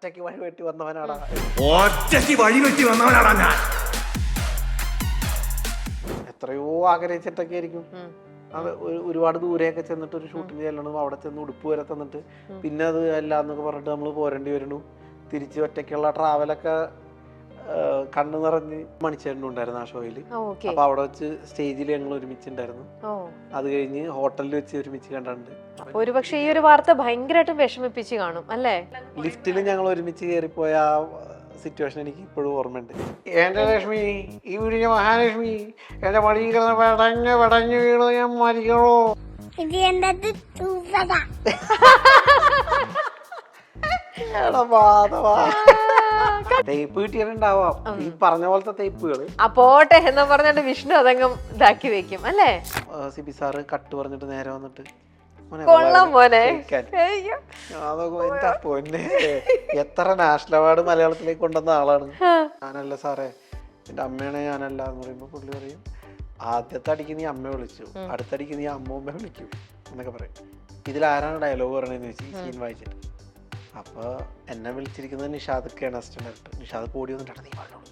ഒറ്റയ്ക്ക് വഴി വെട്ടി വന്നവനാടാ. ഒറ്റയ്ക്ക് വഴി വെട്ടി വന്നവനാടാ ഞാൻ. എത്രയോ ആഗ്രഹിച്ചിട്ടൊക്കെ ആയിരിക്കും അത് ഒരുപാട് ദൂരെയൊക്കെ ചെന്നിട്ട് ഒരു ഷൂട്ടിന് ചെല്ലണം, അവിടെ ചെന്ന് ഉടുപ്പ് വരെ തന്നിട്ട് പിന്നെ അത് അല്ല എന്നൊക്കെ പറഞ്ഞിട്ട് നമ്മൾ പോരേണ്ടി വരുന്നു. തിരിച്ച് ഒറ്റയ്ക്കുള്ള ട്രാവലൊക്കെ കണ്ണു നിറഞ്ഞ് മണിച്ചേട്ടനുണ്ടായിരുന്നു ആ ഷോയില്. അപ്പൊ അവിടെ വെച്ച് സ്റ്റേജിൽ ഞങ്ങൾ ഒരുമിച്ചുണ്ടായിരുന്നു. അത് കഴിഞ്ഞ് ഹോട്ടലിൽ വെച്ച് ഒരുമിച്ച് കണ്ടിട്ടുണ്ട്. ഒരുപക്ഷെ ഈ ഒരു വാർത്ത ഭയങ്കരമായിട്ടും വിഷമിപ്പിച്ച് കാണും അല്ലേ? ലിഫ്റ്റിൽ ഞങ്ങൾ ഒരുമിച്ച് കയറിപ്പോയ ആ സിറ്റുവേഷൻ എനിക്ക് ഇപ്പോഴും ഓർമ്മയുണ്ട്. എന്റെ ലക്ഷ്മി, ഈ വീടിന്റെ മഹാലക്ഷ്മി, എന്റെ മടിയിൽ കിടന്ന് പടഞ്ഞ് പടഞ്ഞു വീണു, ഞാൻ മരിക്കണോ? തേപ്പ് കിട്ടിയിട്ടുണ്ടാവാം, ഈ പറഞ്ഞ പോലത്തെ തേപ്പുകള്. പോട്ടെ എന്ന് പറഞ്ഞിട്ട് വിഷ്ണു അതങ്ങ് ഇതാക്കി വെക്കും അല്ലേ? സിബി സാറ് കട്ട് പറഞ്ഞിട്ട് നേരെ വന്നിട്ട് കൊള്ളാം മോനെ. എന്റെ പൊന്നെ, എത്ര നാഷണൽ അവാർഡ് മലയാളത്തിലേക്ക് കൊണ്ടുവന്ന ആളാണ്. ഞാനല്ല സാറേ, എന്റെ അമ്മയാണെ ഞാനല്ല എന്ന് പറയുമ്പോ പുള്ളി പറയും, ആദ്യത്തെ അടിക്ക് നീ അമ്മ വിളിച്ചു, അടുത്തടിക്ക് നീ അമ്മൂമ്മ വിളിക്കൂ എന്നൊക്കെ പറയും. ഇതിലാരാണ് ഡയലോഗ് പറയണെന്ന് ചോദിച്ചു ഈ സീൻ വായിച്ചിട്ട്. അപ്പൊ എന്നെ വിളിച്ചിരിക്കുന്നത് നിഷാദൊക്കെയാണ് അസിസ്റ്റന്റ് ഡയറക്ടർ. നിഷാദ് കൂടി വന്നിട്ടാണ് നീ പാടുള്ളൂ.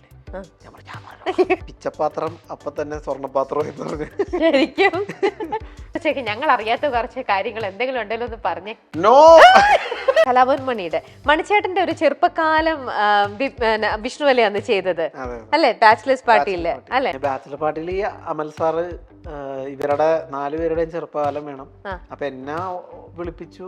ഞാൻ പറഞ്ഞു പിച്ചപാത്രം അപ്പൊ തന്നെ സ്വർണ്ണപാത്രം എന്ന് പറഞ്ഞു. ശരിക്കും ഞങ്ങൾ അറിയാത്ത കുറച്ച് കാര്യങ്ങൾ എന്തെങ്കിലും ഉണ്ടല്ലോ എന്ന് പറഞ്ഞേ. നോ. കലാഭവൻ മണിയുടെ മണിച്ചേട്ടന്റെ ഒരു ചെറുപ്പകാലം വിഷ്ണുവല്ലേ അന്ന് ചെയ്തത് അല്ലെ? ബാച്ചിലേഴ്സ് പാർട്ടിയില് അല്ലെ? ബാച്ചിലർ പാർട്ടിയിൽ ഈ അമൽ സാറ് ഇവരുടെ 4 പേരുടെയും ചെറുപ്പകാലം വേണം. അപ്പൊ എന്നെ വിളിപ്പിച്ചു,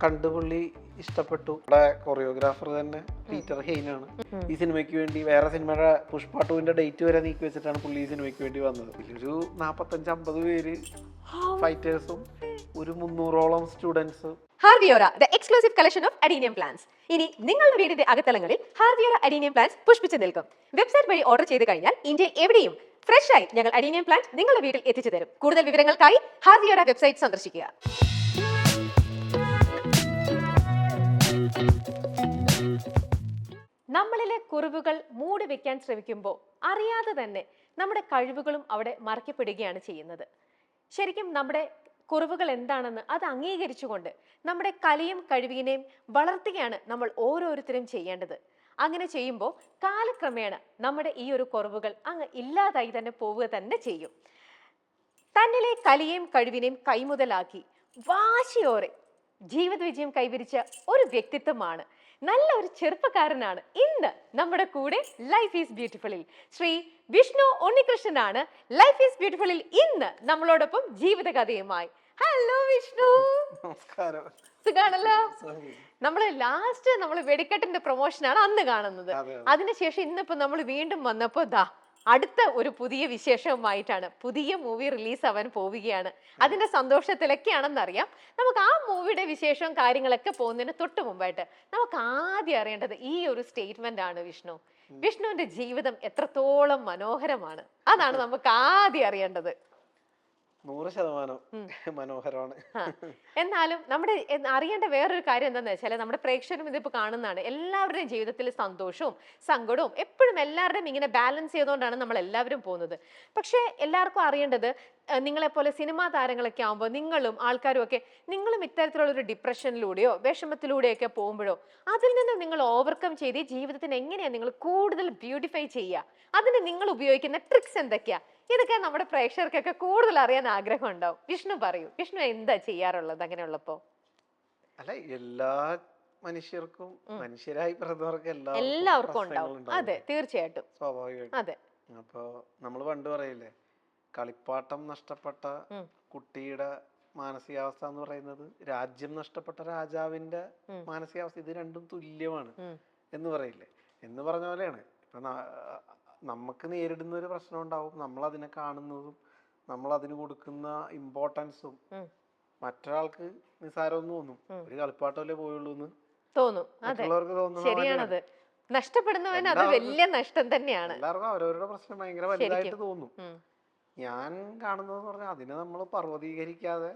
കണ്ടു, പുള്ളി ഇഷ്ടപ്പെട്ടു. ഇവിടെ കൊറിയോഗ്രാഫർ തന്നെ പീറ്റർ ഹെയ്നാണ്. ഈ സിനിമയ്ക്ക് വേണ്ടി വേറെ സിനിമയുടെ പുഷ്പ 2ന്റെ ഡേറ്റ് വരെ നീക്കി വെച്ചിട്ടാണ് പുള്ളി ഈ സിനിമയ്ക്ക് വേണ്ടി വന്നത്. ഒരു 45-50 പേര് ഫൈറ്റേഴ്സും ഒരു 300ഓളം സ്റ്റുഡൻസ്. ഹാർവിയോറ, the exclusive collection of adenium plants. ഇനി നിങ്ങളുടെ വീടിന്റെ അകത്തളങ്ങളിൽ ഹാർവിയോറ adenium plants പുഷ്പിച്ചു നിൽക്കും. വെബ്സൈറ്റ് വഴി ഓർഡർ ചെയ്ത് കഴിഞ്ഞാൽ ഇന്ത്യയിൽ എവിടെയും ഫ്രഷ് ആയി ഞങ്ങൾ adenium plant നിങ്ങളുടെ വീട്ടിൽ എത്തിച്ചു തരും. കൂടുതൽ വിവരങ്ങൾക്കായി ഹാർവിയോറ വെബ്സൈറ്റ് സന്ദർശിക്കുക. നമ്മളിലെ കുറവുകൾ മൂടി വെക്കാൻ ശ്രമിക്കുമ്പോൾ അറിയാതെ തന്നെ നമ്മുടെ കഴിവുകളും അവിടെ മറക്കപ്പെടുകയാണ് ചെയ്യുന്നത്. ശരിക്കും നമ്മുടെ കുറവുകൾ എന്താണെന്ന് അത് അംഗീകരിച്ചുകൊണ്ട് നമ്മുടെ കലയും കഴിവിനെയും വളർത്തുകയാണ് നമ്മൾ ഓരോരുത്തരും ചെയ്യേണ്ടത്. അങ്ങനെ ചെയ്യുമ്പോൾ കാലക്രമേണ നമ്മുടെ ഈ ഒരു കുറവുകൾ അങ്ങ് ഇല്ലാതായി തന്നെ പോവുക തന്നെ ചെയ്യും. തന്നിലെ കലയെയും കഴിവിനെയും കൈമുതലാക്കി വാശിയോടെ ജീവിത വിജയം കൈവരിച്ച ഒരു വ്യക്തിത്വമാണ്, നല്ല ഒരു ചെറുപ്പക്കാരനാണ് ഇന്ന് നമ്മുടെ കൂടെ ലൈഫ് ഈസ് ബ്യൂട്ടിഫുള്ളിൽ. ശ്രീ വിഷ്ണു ഉണ്ണികൃഷ്ണനാണ് ലൈഫ് ഈസ് ബ്യൂട്ടിഫുള്ളിൽ ഇന്ന് നമ്മളോടൊപ്പം ജീവിതകഥയുമായി. ഹലോ വിഷ്ണു. നമസ്കാരം. സുഖാണല്ലോ? നമ്മൾ വെടിക്കെട്ടിന്റെ പ്രൊമോഷനാണ് അന്ന് കാണുന്നത്. അതിനുശേഷം ഇന്നിപ്പോ നമ്മൾ വീണ്ടും വന്നപ്പോ അടുത്ത ഒരു പുതിയ വിശേഷവുമായിട്ടാണ്. പുതിയ മൂവി റിലീസ് ആവാൻ പോവുകയാണ്. അതിന്റെ സന്തോഷത്തിലൊക്കെയാണെന്നറിയാം. നമുക്ക് ആ മൂവിയുടെ വിശേഷവും കാര്യങ്ങളൊക്കെ പോകുന്നതിന് തൊട്ട് മുമ്പായിട്ട് നമുക്ക് ആദ്യം അറിയേണ്ടത് ഈ ഒരു സ്റ്റേറ്റ്മെന്റ് ആണ്. വിഷ്ണുവിന്റെ ജീവിതം എത്രത്തോളം മനോഹരമാണ്, അതാണ് നമുക്ക് ആദ്യം അറിയേണ്ടത്. 100% മനോഹരമാണ്. എന്നാലും നമ്മുടെ അറിയേണ്ട വേറൊരു കാര്യം എന്താണെന്ന് വെച്ചാൽ, നമ്മുടെ പ്രേക്ഷകരും ഇതിപ്പോ കാണുന്നതാണ്. എല്ലാവരുടെയും ജീവിതത്തിൽ സന്തോഷവും സങ്കടവും എപ്പോഴും എല്ലാവരുടെയും ഇങ്ങനെ ബാലൻസ് ചെയ്തുകൊണ്ടാണ് നമ്മൾ എല്ലാവരും പോകുന്നത്. പക്ഷെ എല്ലാവർക്കും അറിയേണ്ടത്, നിങ്ങളെപ്പോലെ സിനിമാ താരങ്ങളൊക്കെ ആകുമ്പോൾ നിങ്ങളും ആൾക്കാരും ഒക്കെ നിങ്ങളും ഇത്തരത്തിലുള്ള ഒരു ഡിപ്രഷനിലൂടെയോ വിഷമത്തിലൂടെയൊക്കെ പോകുമ്പോഴോ അതിൽ നിന്ന് നിങ്ങൾ ഓവർകം ചെയ്ത് ജീവിതത്തിന് എങ്ങനെയാണ് നിങ്ങൾ കൂടുതൽ ബ്യൂട്ടിഫൈ ചെയ്യുക, അതിന് നിങ്ങൾ ഉപയോഗിക്കുന്ന ട്രിക്സ് എന്തൊക്കെയാ, ഇതൊക്കെ നമ്മുടെ പ്രേക്ഷകർക്കൊക്കെ കൂടുതൽ അറിയാൻ ആഗ്രഹം ഉണ്ടാവും. വിഷ്ണു പറയൂ, വിഷ്ണു എന്താ ചെയ്യാറുള്ളത് അങ്ങനെയുള്ളപ്പോ? അല്ല, എല്ലാ മനുഷ്യർക്കും മനുഷ്യരായി പിറന്നവർക്ക് എല്ലാവർക്കും ഉണ്ടാവും. അതെ, തീർച്ചയായിട്ടും, സ്വാഭാവികമായിട്ടും. അതെ. അപ്പൊ നമ്മൾ പണ്ട് പറയില്ലേ, കളിപ്പാട്ടം നഷ്ടപ്പെട്ട കുട്ടിയുടെ മാനസികാവസ്ഥ എന്ന് പറയുന്നത് രാജ്യം നഷ്ടപ്പെട്ട രാജാവിന്റെ മാനസികാവസ്ഥ, ഇത് രണ്ടും തുല്യമാണ് എന്ന് പറയില്ലേ. എന്ന് പറഞ്ഞ പോലെയാണ് ഇപ്പൊ നമുക്ക് നേരിടുന്ന ഒരു പ്രശ്നം ഉണ്ടാവും, നമ്മൾ അതിനെ കാണുന്നതും നമ്മൾ അതിന് കൊടുക്കുന്ന ഇമ്പോർട്ടൻസും മറ്റൊരാൾക്ക് നിസ്സാരമെന്ന് തോന്നും. ഒരു കളിപ്പാട്ടല്ലേ പോയുള്ളൂ എന്ന് തോന്നും, മറ്റുള്ളവർക്ക് തോന്നുന്നത് നഷ്ടപ്പെടുന്നവന് അത് വലിയ നഷ്ടം തന്നെയാണ്. എല്ലാവർക്കും അവരവരുടെ പ്രശ്നം ഭയങ്കര വലുതായിട്ട് തോന്നും. ഞാൻ കാണുന്നതെന്ന് പറഞ്ഞാൽ അതിനെ നമ്മൾ പർവ്വതീകരിക്കാതെ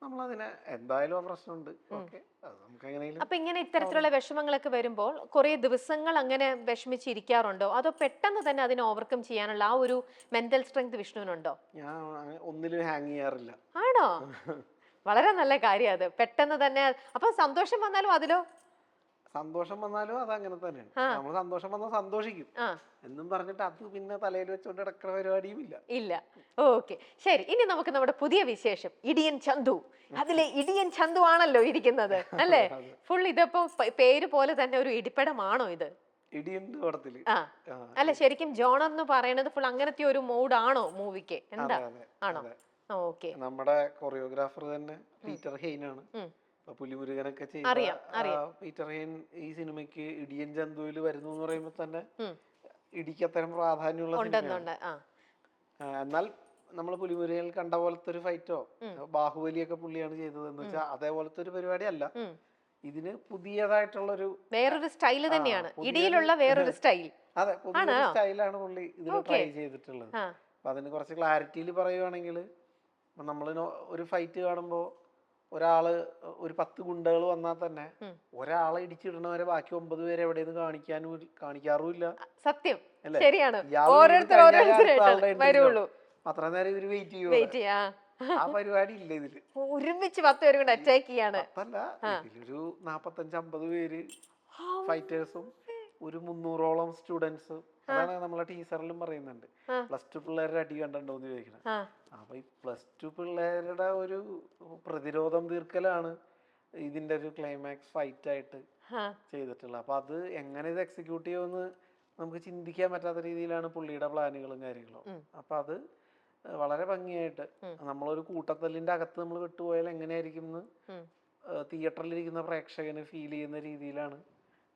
നമ്മളതിനെ എന്തായാലും ആ പ്രശ്നമുണ്ട്, ഓക്കെ, അത് നമുക്ക് എങ്ങനെയും. അപ്പൊ ഇങ്ങനെ ഇത്തരത്തിലുള്ള വിഷമങ്ങളൊക്കെ വരുമ്പോൾ കുറെ ദിവസങ്ങൾ അങ്ങനെ വിഷമിച്ചിരിക്കാറുണ്ടോ, അതോ പെട്ടെന്ന് തന്നെ അതിനെ ഓവർകം ചെയ്യാനുള്ള ആ ഒരു മെന്റൽ സ്ട്രെങ്ത് വിഷ്ണുവിനുണ്ടോ? ഞാൻ ഒന്നിലും ഹാങ് ചെയ്യാറില്ല. ആണോ? വളരെ നല്ല കാര്യം അത്. പെട്ടെന്ന് തന്നെ. അപ്പൊ സന്തോഷം വന്നാലും അതിലോ? സന്തോഷം വന്നാലും അത് അങ്ങനെ തന്നെയാണ്. നമ്മൾ സന്തോഷം വന്നാൽ സന്തോഷിക്കും ആ എന്നും പറഞ്ഞിട്ട് അത് പിന്നെ തലയിൽ വെച്ചോണ്ട് കിടക്കുന്ന പരിപാടിയും ഇല്ല. ഇല്ല. ഓക്കെ, ശരി. ഇനി നമുക്ക് നമ്മുടെ പുതിയ വിശേഷം ഇടിയൻ ചന്തു. അതിലെ ഇടിയൻ ചന്തു ആണല്ലോ ഇരിക്കുന്നത് അല്ലേ? ഫുൾ ഇതിപ്പോ പേര് പോലെ തന്നെ ഒരു ഇടിപ്പടമാണോ ഇത്? ഇടിയുണ്ട് പടത്തില്. ആ അല്ല, ശരിക്കും ജോൺ എന്ന് പറയുന്നത് ഫുൾ അങ്ങനത്തെ ഒരു മൂഡ് ആണോ മൂവിക്ക്? എന്താ ആണോ? ഓക്കെ. നമ്മുടെ കൊറിയോഗ്രാഫർ തന്നെ പീറ്റർ ഹെയ്ൻ ആണ്. പുലിമുരുകനൊക്കെ ചെയ്ത പീറ്റർ ഹെയ്ൻ ഈ സിനിമയ്ക്ക് ഇടിയൻ ചന്തുവിൽ വരുന്നു എന്ന് പറയുമ്പോ തന്നെ ഇടിക്കത്തരം പ്രാധാന്യമുള്ള സിനിമയാണ്. എന്നാൽ നമ്മൾ പുലിമുരുകനിൽ കണ്ട പോലത്തെ ഒരു ഫൈറ്റോ ബാഹുബലിയൊക്കെ പുള്ളിയാണ് ചെയ്തത് എന്ന് വെച്ചാൽ അതേപോലത്തെ ഒരു പരിപാടി അല്ല. ഇതിന് പുതിയതായിട്ടുള്ളൊരു വേറൊരു സ്റ്റൈല് തന്നെയാണ്, ഇടിയിലുള്ള വേറൊരു സ്റ്റൈൽ. അതെ, പുതിയൊരു സ്റ്റൈലാണ് പുള്ളി ഇതിൽ ട്രൈ ചെയ്തിട്ടുള്ളത്. അപ്പൊ അതിന് കുറച്ച് ക്ലാരിറ്റിയിൽ പറയുവാണെങ്കിൽ, നമ്മൾ ഒരു ഫൈറ്റ് കാണുമ്പോ ഒരാള് ഒരു 10 ഗുണ്ടകൾ വന്നാൽ തന്നെ ഒരാളെ ഇടിച്ചിടണവരെ ബാക്കി 9 പേരെ എവിടെയെന്ന് കാണിക്കാറുമില്ല. സത്യം, ശരിയാണ്. വരുള്ളൂ അത്ര നേരം ഇവര് വെയിറ്റ് ചെയ്യും. ആ പരിപാടി ഇല്ല ഇതില്. ഒരുമിച്ച് 10 പേരും കൂടെ അറ്റാക്ക് ചെയ്യാണ്. അല്ല, ഇതിലൊരു 45-50 പേര് ഫൈറ്റേഴ്സും ഒരു 300ഓളം സ്റ്റുഡൻസ്. അതാണ് നമ്മളെ ടീച്ചറിലും പറയുന്നുണ്ട്, +2 പിള്ളേരുടെ അടി കണ്ടിട്ടുണ്ടോന്ന് ചോദിക്കണം. അപ്പൊ ഈ +2 പിള്ളേരുടെ ഒരു പ്രതിരോധം തീർക്കലാണ് ഇതിന്റെ ഒരു ക്ലൈമാക്സ് ഫൈറ്റ് ആയിട്ട് ചെയ്തിട്ടുള്ളത്. അപ്പൊ അത് എങ്ങനെ ഇത് എക്സിക്യൂട്ട് ചെയ്യുമെന്ന് നമുക്ക് ചിന്തിക്കാൻ പറ്റാത്ത രീതിയിലാണ് പുള്ളിയുടെ പ്ലാനുകളും കാര്യങ്ങളും. അപ്പൊ അത് വളരെ ഭംഗിയായിട്ട് നമ്മളൊരു കൂട്ടത്തല്ലിന്റെ അകത്ത് നമ്മൾ വിട്ടുപോയാൽ എങ്ങനെയായിരിക്കും എന്ന് തിയേറ്ററിലിരിക്കുന്ന പ്രേക്ഷകന് ഫീൽ ചെയ്യുന്ന രീതിയിലാണ്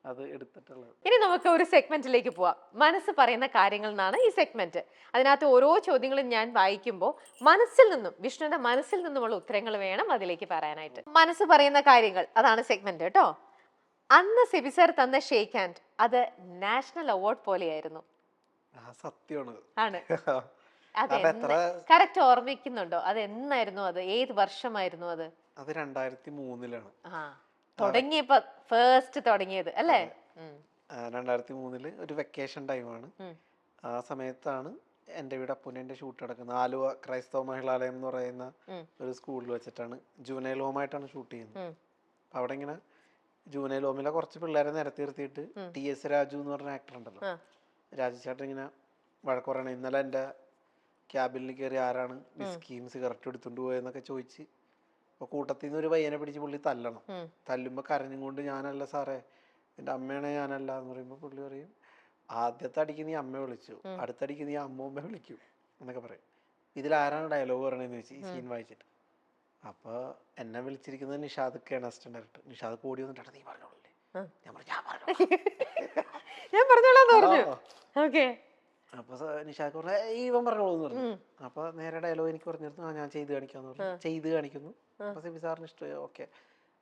അത് എടുത്തിട്ടുള്ളത്. ഇനി നമുക്ക് ഒരു സെഗ്മെന്റിലേക്ക് പോവാം. മനസ്സ് പറയുന്ന കാര്യങ്ങൾ എന്നാണ് ഈ സെഗ്മെന്റ്. അതിനകത്ത് ഓരോ ചോദ്യങ്ങളും ഞാൻ വായിക്കുമ്പോൾ മനസ്സിൽ നിന്നും, വിഷ്ണുവിന്റെ മനസ്സിൽ നിന്നുമുള്ള ഉത്തരങ്ങൾ വേണം അതിലേക്ക് പറയാനായിട്ട്. മനസ്സ് പറയുന്ന കാര്യങ്ങൾ, അതാണ് സെഗ്മെന്റ് കേട്ടോ. അന്ന് സിബി സർ തന്ന ഷേക്ക് ഹാൻഡ് അത് നാഷണൽ അവാർഡ് പോലെയായിരുന്നു. സത്യമാണ്. ആണ്. കറക്റ്റ് ഓർമ്മിക്കുന്നുണ്ടോ? അത് എന്നായിരുന്നു? അത് ഏത് വർഷമായിരുന്നു? അത് 2003-ലാണ് തുടങ്ങിയപ്പോ ഫസ്റ്റ് തുടങ്ങിയത് അല്ലേ? 2003 ഒരു വെക്കേഷൻ ടൈമാണ്. ആ സമയത്താണ് എൻ്റെ വീട് അപ്പുനന്റെ ഷൂട്ട് നടക്കുന്നത്. ആലുവ ക്രൈസ്തവ മഹിളാലയം എന്ന് പറയുന്ന ഒരു സ്കൂളിൽ വെച്ചിട്ടാണ്. ജൂനൈൽ ഹോമായിട്ടാണ് ഷൂട്ട് ചെയ്യുന്നത്. അപ്പൊ അവിടെ ഇങ്ങനെ ജൂനൈൽ ഹോമിലെ കുറച്ച് പിള്ളേരെ നിരത്തി നിർത്തിയിട്ട് TS രാജു എന്ന് പറഞ്ഞ ആക്ടർ ഉണ്ടല്ലോ, രാജു ചേട്ടൻ ഇങ്ങനെ വഴക്ക് പറയണം. ഇന്നലെ എൻ്റെ ക്യാബിനിൽ കയറി ആരാണ് ബിസ്കിയും സിഗരറ്റും എടുത്തുകൊണ്ട് പോയെന്നൊക്കെ ചോദിച്ച്. അപ്പൊ കൂട്ടത്തിൽ നിന്ന് ഒരു പയ്യനെ പിടിച്ച് പുള്ളി തല്ലണം. തല്ലുമ്പോ കരഞ്ഞും കൊണ്ട് ഞാനല്ല സാറേ, എൻ്റെ അമ്മയാണെ ഞാനല്ല എന്ന് പറയുമ്പോ പുള്ളി പറയും, ആദ്യത്തെ അടിക്ക് നീ അമ്മ വിളിച്ചു, അടുത്തടിക്ക് നീ അമ്മൂമ്മ വിളിക്കും എന്നൊക്കെ പറയും. ഇതിലാരാണ് ഡയലോഗ് പറയണെന്ന് ചോദിച്ചു ഈ സീൻ വായിച്ചിട്ട്. അപ്പൊ എന്നെ വിളിച്ചിരിക്കുന്നത് നിഷാദൊക്കെയാണ്, അസിസ്റ്റന്റ് ഡയറക്ടർ. നിഷാദ് കൂടി വന്നിട്ടാണ് നീ പറഞ്ഞോളൂല്ലേ. ഞാൻ പറഞ്ഞോളാന്ന് പറഞ്ഞു. അപ്പൊ നിഷാദ് പറഞ്ഞ ഇവൻ പറഞ്ഞോളൂന്ന് പറഞ്ഞു. അപ്പൊ നേരെ ഡയലോഗ് എനിക്ക് പറഞ്ഞിരുന്നു, ഞാൻ ചെയ്ത് കാണിക്കാന്ന് പറഞ്ഞു. ചെയ്ത് കാണിക്കുന്നു. അപ്പൊ സിബി സാറിന് ഇഷ്ടമായി. ഓക്കെ,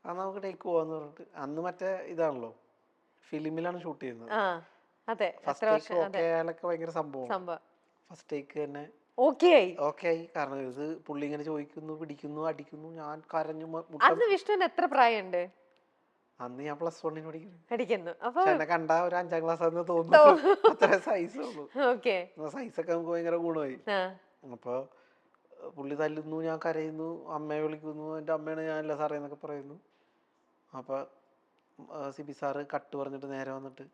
ആ നമുക്ക് ടേക്ക് പോവാന്ന് പറഞ്ഞിട്ട്, അന്ന് മറ്റേ ഇതാണല്ലോ, ഫിലിമിലാണ് ഷൂട്ട് ചെയ്യുന്നത്. ഫസ്റ്റ് ടേക്ക് ഓക്കെ ആയാലൊക്കെ ഭയങ്കര സംഭവം. ഫസ്റ്റ് ടേക്ക് തന്നെ ഓക്കെ ആയി. കാരണം ഇത് പുള്ളി ഇങ്ങനെ ചോദിക്കുന്നു, പിടിക്കുന്നു, അടിക്കുന്നു. ഞാൻ കരഞ്ഞു. വിഷ്ണുവിന് എത്ര പ്രായമുണ്ട്? അന്ന് ഞാൻ +1 പഠിക്കുന്നു. എന്നെ കണ്ട ഒരു 5ാം ക്ലാസ് ആണെന്ന് തോന്നുന്നു. അത്ര സൈസ് ഉള്ളൂ. സൈസൊക്കെ നമുക്ക് ഭയങ്കര ഗുണമായി. അപ്പൊ പുള്ളി തല്ലുന്നു, ഞാൻ കരയുന്നു, അമ്മയെ വിളിക്കുന്നു, എൻ്റെ അമ്മയാണ് ഞാനല്ല സാറേ എന്നൊക്കെ പറയുന്നു. അപ്പൊ സിബി സാറ് കട്ട് പറഞ്ഞിട്ട് നേരെ വന്നിട്ട്,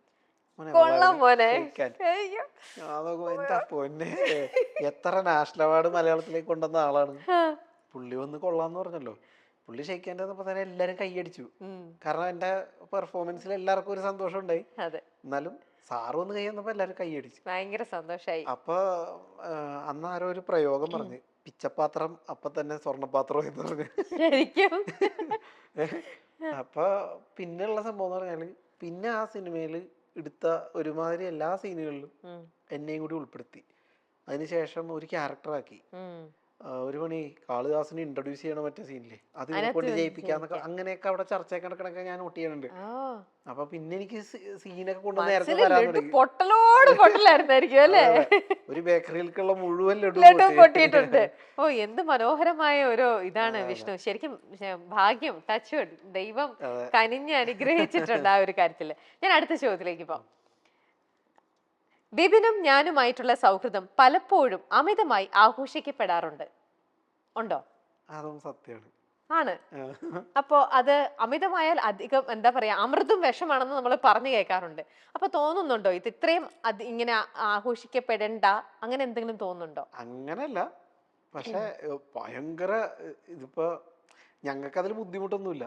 എന്റെ പൊന്നെ, എത്ര നാഷണൽ അവാർഡ് മലയാളത്തിലേക്ക് കൊണ്ടുവന്ന ആളാണ് പുള്ളി. വന്ന് കൊള്ളാന്ന് പറഞ്ഞല്ലോ. പുള്ളി ഷെയ്ക്കാൻ തന്നെ എല്ലാരും കൈയടിച്ചു. കാരണം എന്റെ പെർഫോമൻസിൽ എല്ലാവർക്കും ഒരു സന്തോഷം ഉണ്ടായി. എന്നാലും സാറ് വന്ന് കൈ വന്നപ്പോ എല്ലാരും കൈയടിച്ചു, ഭയങ്കര സന്തോഷായി. അപ്പൊ അന്ന് ആരോ ഒരു പ്രയോഗം പറഞ്ഞു, പിച്ചപ്പാത്രം അപ്പൊ തന്നെ സ്വർണ്ണപാത്രം എന്ന് പറഞ്ഞു. അപ്പൊ പിന്നെയുള്ള സംഭവം എന്ന് പറഞ്ഞാല്, പിന്നെ ആ സിനിമയില് എടുത്ത ഒരുമാതിരി എല്ലാ സീനുകളിലും എന്നെയും കൂടി ഉൾപ്പെടുത്തി. അതിനുശേഷം ഒരു ക്യാരക്ടറാക്കി. ഒരു മണി കാളിദാസിനെ ഇൻട്രൊഡ്യൂസ് ചെയ്യണ മറ്റേ സീനില്ലേ, അത് കൊണ്ട് ജയിപ്പിക്കാന്നൊക്കെ, അങ്ങനെയൊക്കെ അവിടെ ചർച്ച കണക്കണൊക്കെ ഞാൻ നോട്ട് ചെയ്യുന്നുണ്ട്. അപ്പൊ പിന്നെ എനിക്ക് സീനൊക്കെ കൊണ്ട് നേരത്തെ വരാൻ തുടങ്ങി. ഒരു ബേക്കറിയിലേക്കുള്ള മുഴുവൻ ലഡു പൊട്ടിയിട്ടുണ്ട്. ഓ, എന്ത് മനോഹരമായ ഒരു ഇതാണ് വിഷ്ണു. ശരിക്കും ഭാഗ്യം, ടച്ച് ദൈവം കനിഞ്ഞ് അനുഗ്രഹിച്ചിട്ടുണ്ട് ആ ഒരു കാര്യത്തില്. ഞാൻ അടുത്ത ചോദ്യത്തിലേക്ക് പോവാം. ബിബിനും ഞാനുമായിട്ടുള്ള സൗഹൃദം പലപ്പോഴും അമിതമായി ആഘോഷിക്കപ്പെടാറുണ്ട്, ഉണ്ടോ? അതും സത്യമാണ്. ആണ്. അപ്പോ അത് അമിതമായാൽ അധികം എന്താ പറയാ അമൃതും വിഷമാണെന്ന് നമ്മൾ പറഞ്ഞു കേൾക്കാറുണ്ട്. അപ്പൊ തോന്നുന്നുണ്ടോ ഇത് ഇത്രയും ഇങ്ങനെ ആഘോഷിക്കപ്പെടേണ്ട അങ്ങനെ എന്തെങ്കിലും തോന്നുന്നുണ്ടോ? അങ്ങനല്ല, പക്ഷെ ഭയങ്കര ഇതിപ്പോ ഞങ്ങൾക്ക് അതിൽ ബുദ്ധിമുട്ടൊന്നുമില്ല.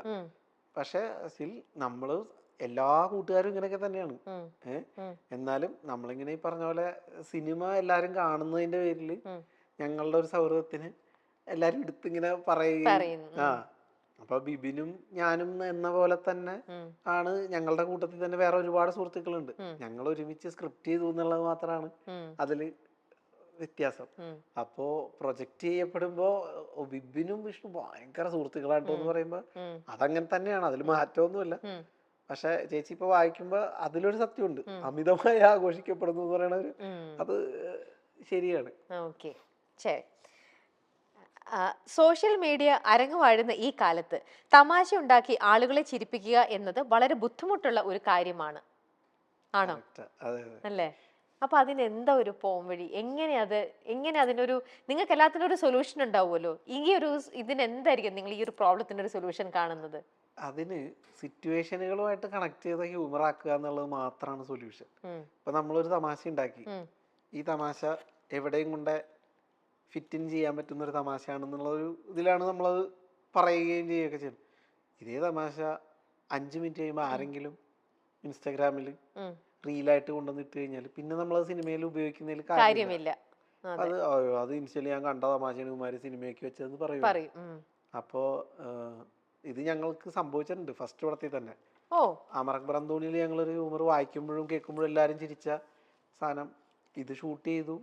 പക്ഷെ സ്റ്റിൽ നമ്മള് എല്ലാ കൂട്ടുകാരും ഇങ്ങനെയൊക്കെ തന്നെയാണ്. എന്നാലും നമ്മളിങ്ങനെ ഈ പറഞ്ഞ പോലെ സിനിമ എല്ലാരും കാണുന്നതിന്റെ പേരില് ഞങ്ങളുടെ ഒരു സൗഹൃദത്തിന് എല്ലാരും എടുത്തിങ്ങനെ പറയുകയും അപ്പൊ ബിബിനും ഞാനും എന്ന പോലെ തന്നെ ആണ്. ഞങ്ങളുടെ കൂട്ടത്തിൽ തന്നെ വേറെ ഒരുപാട് സുഹൃത്തുക്കളുണ്ട്. ഞങ്ങൾ ഒരുമിച്ച് സ്ക്രിപ്റ്റ് ചെയ്തു എന്നുള്ളത് മാത്രമാണ് അതില് വ്യത്യാസം. അപ്പോ പ്രൊജക്ട് ചെയ്യപ്പെടുമ്പോ ബിബിനും വിഷ്ണു ഭയങ്കര സുഹൃത്തുക്കളായിട്ടോ എന്ന് പറയുമ്പോ അതങ്ങനെ തന്നെയാണ്, അതിൽ മാറ്റമൊന്നുമില്ല. പക്ഷെ ചേച്ചി ഇപ്പൊ വായിക്കുമ്പോ അതിലൊരു സത്യമുണ്ട്, അമിതമായി ആഘോഷിക്കപ്പെടുന്നു എന്ന് പറയണത് അത് ശരിയാണ്. ശരി. സോഷ്യൽ മീഡിയ അരങ്ങുവാഴുന്ന ഈ കാലത്ത് തമാശ ഉണ്ടാക്കി ആളുകളെ ചിരിപ്പിക്കുക എന്നത് വളരെ ബുദ്ധിമുട്ടുള്ള ഒരു കാര്യമാണ്. ആണോ? അല്ലേ? അപ്പൊ അതിനെന്താ ഒരു പോംവഴി? എങ്ങനെ അതിനൊരു നിങ്ങൾക്ക് എല്ലാത്തിനും ഒരു സൊല്യൂഷൻ ഉണ്ടാവുമല്ലോ. ഈ ഒരു ഇതിനെന്തായിരിക്കും നിങ്ങൾ ഈ ഒരു പ്രോബ്ലത്തിന് ഒരു സൊല്യൂഷൻ കാണുന്നത്? അതിന് സിറ്റുവേഷനുകളുമായിട്ട് കണക്ട് ചെയ്ത ഹ്യൂമർ ആക്കുക എന്നുള്ളത് മാത്രമാണ് സൊല്യൂഷൻ. ഇപ്പൊ നമ്മളൊരു തമാശ ഉണ്ടാക്കി, ഈ തമാശ എവിടെയും കൊണ്ട് ഫിറ്റ് ഇൻ ചെയ്യാൻ പറ്റുന്ന ഒരു തമാശയാണെന്നുള്ള ഒരു ഇതിലാണ് നമ്മളത് പറയുകയും ചെയ്യുകയൊക്കെ ചെയ്യുന്നത്. ഇതേ തമാശ 5 മിനിറ്റ് കഴിയുമ്പോൾ ആരെങ്കിലും ഇൻസ്റ്റാഗ്രാമിൽ റീലായിട്ട് കൊണ്ടുവന്നിട്ട് കഴിഞ്ഞാൽ പിന്നെ നമ്മളത് സിനിമയിൽ ഉപയോഗിക്കുന്നതിൽ കാര്യമില്ല. അത് ഇൻസ്റ്റലി ഞാൻ കണ്ട തമാശയാണ് കുമാരി സിനിമയ്ക്ക് വെച്ചതെന്ന് പറയും. അപ്പോ ഇത് ഞങ്ങൾക്ക് സംഭവിച്ചിട്ടുണ്ട് ഫസ്റ്റ് പടത്തിൽ തന്നെ. അമറക് ബ്രന്തോണിയിൽ ഞങ്ങളൊരു ഹ്യൂമർ വായിക്കുമ്പോഴും കേൾക്കുമ്പോഴും എല്ലാരും ചിരിച്ച സാധനം ഇത് ഷൂട്ട് ചെയ്തു,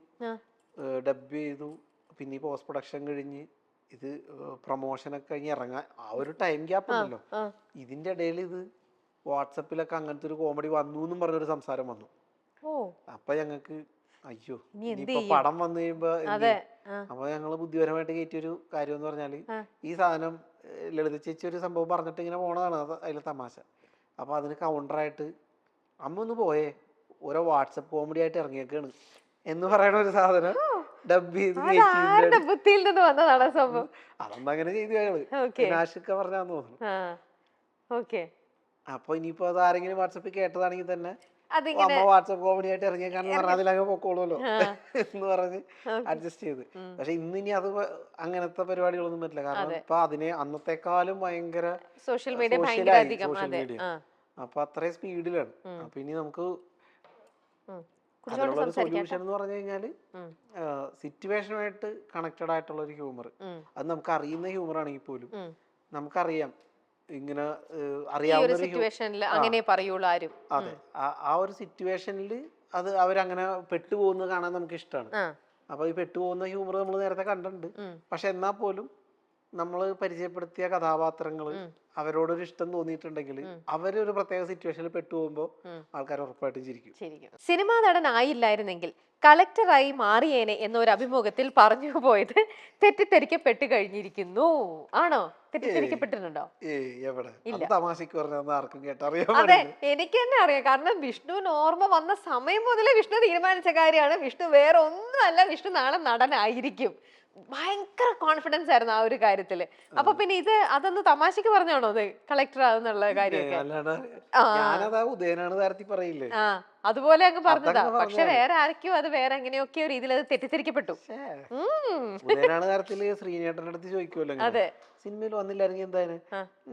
ഡബ് ചെയ്തു, പിന്നെ ഈ പോസ്റ്റ് പ്രൊഡക്ഷൻ കഴിഞ്ഞ് ഇത് പ്രൊമോഷനൊക്കെ കഴിഞ്ഞ് ഇറങ്ങാൻ ആ ഒരു ടൈം ഗ്യാപ്പ് ഉണ്ടല്ലോ, ഇതിന്റെ ഇടയിൽ ഇത് വാട്സപ്പിലൊക്കെ അങ്ങനത്തെ ഒരു കോമഡി വന്നു എന്നും പറഞ്ഞൊരു സംസാരം വന്നു. അപ്പൊ ഞങ്ങക്ക് അയ്യോ ഇനിയിപ്പൊ പടം വന്നു കഴിയുമ്പോ അപ്പൊ ഞങ്ങള് ബുദ്ധിപരമായിട്ട് കയറ്റിയൊരു കാര്യം എന്ന് പറഞ്ഞാല് ഈ സാധനം ലളിത ചേച്ചി ഒരു സംഭവം പറഞ്ഞിട്ട് ഇങ്ങനെ പോണതാണ് അതിലെ തമാശ. അപ്പൊ അതിന് കൗണ്ടറായിട്ട് അമ്മ ഒന്ന് പോയേ ഓരോ വാട്സപ്പ് കോമഡി ആയിട്ട് ഇറങ്ങിയേക്കാണ് എന്ന് പറയണ ഒരു സാധനം ഡബ് ചെയ്ത് അതൊന്നും അങ്ങനെ ചെയ്തു ഞങ്ങള് നാഷിക്ക പറഞ്ഞാന്ന് തോന്നുന്നു. അപ്പൊ ഇനിയിപ്പോ അത് ആരെങ്കിലും വാട്സപ്പിൽ കേട്ടതാണെങ്കിൽ തന്നെ അമ്മ വാട്സപ്പ് കോമഡി ആയിട്ട് ഇറങ്ങിയേക്കാന്ന് പറഞ്ഞാൽ അതിലങ്ങ് പൊക്കോളൂല്ലോ എന്ന് പറഞ്ഞ് അഡ്ജസ്റ്റ് ചെയ്ത്. പക്ഷെ ഇനി അത് അങ്ങനത്തെ പരിപാടികളൊന്നും പറ്റില്ല, കാരണം ഇപ്പൊ അതിനെ അന്നത്തെക്കാളും ഭയങ്കര സോഷ്യൽ മീഡിയ. അപ്പൊ അത്രയും സ്പീഡിലാണ്. അപ്പൊ ഇനി നമുക്ക് അതിനുള്ള ഒരു സൊല്യൂഷൻ എന്ന് പറഞ്ഞു കഴിഞ്ഞാല് സിറ്റുവേഷനുമായിട്ട് കണക്റ്റഡ് ആയിട്ടുള്ള ഒരു ഹ്യൂമർ. അത് നമുക്ക് അറിയുന്ന ഹ്യൂമർ ആണെങ്കിൽ പോലും നമുക്കറിയാം ഇങ്ങനെ അറിയാവുന്ന അതെ ആ ഒരു സിറ്റുവേഷനിൽ അത് അവരങ്ങനെ പെട്ടുപോകുന്നത് കാണാൻ നമുക്ക് ഇഷ്ടമാണ്. അപ്പൊ ഈ പെട്ടുപോകുന്ന ഹ്യൂമർ നമ്മൾ നേരത്തെ കണ്ടിട്ടുണ്ട്. പക്ഷെ എന്നാൽ പോലും നമ്മൾ പരിചയപ്പെടുത്തിയ കഥാപാത്രങ്ങള് അവരോടൊരു ഇഷ്ടം തോന്നിയിട്ടുണ്ടെങ്കിൽ അവരൊരു പ്രത്യേക സിറ്റുവേഷനിൽ പെട്ടുപോകുമ്പോൾ ആൾക്കാർ ഉറപ്പായിട്ടും ചിരിക്കും. സിനിമാ നടൻ ആയില്ലായിരുന്നെങ്കിൽ കളക്ടറായി മാറിയേനെ എന്നൊരു അഭിമുഖത്തിൽ പറഞ്ഞു പോയത് തെറ്റിദ്ധരിക്കപ്പെട്ടു കഴിഞ്ഞിരിക്കുന്നു. ആണോ? തെറ്റിദ്ധരിക്കപ്പെട്ടിട്ടുണ്ടോ? അതെ, എനിക്ക് തന്നെ അറിയാം. കാരണം വിഷ്ണുവിന് ഓർമ്മ വന്ന സമയം മുതലേ വിഷ്ണു തീരുമാനിച്ച കാര്യമാണ്. വിഷ്ണു വേറെ ഒന്നുമല്ല, വിഷ്ണു നാളെ നടനായിരിക്കും. ഭയങ്കര കോൺഫിഡൻസ് ആയിരുന്നു ആ ഒരു കാര്യത്തില്. അപ്പൊ പിന്നെ അതൊന്ന് തമാശക്ക് പറഞ്ഞാണോ അത് കളക്ടർ ആകുന്നുള്ള കാര്യമൊക്കെ? അതുപോലെ അങ്ങ് പറഞ്ഞതാ. പക്ഷെ വേറെ ആർക്കും അത് വേറെ എങ്ങനെയൊക്കെയോ രീതിയിൽ അത് തെറ്റിദ്ധരിക്കപ്പെട്ടു. ശ്രീനേട്ടന്റെ അടുത്ത് ചോദിക്കുമല്ലോ, അതെ സിനിമയിൽ വന്നില്ലായിരുന്നെങ്കിൽ എന്തായാലും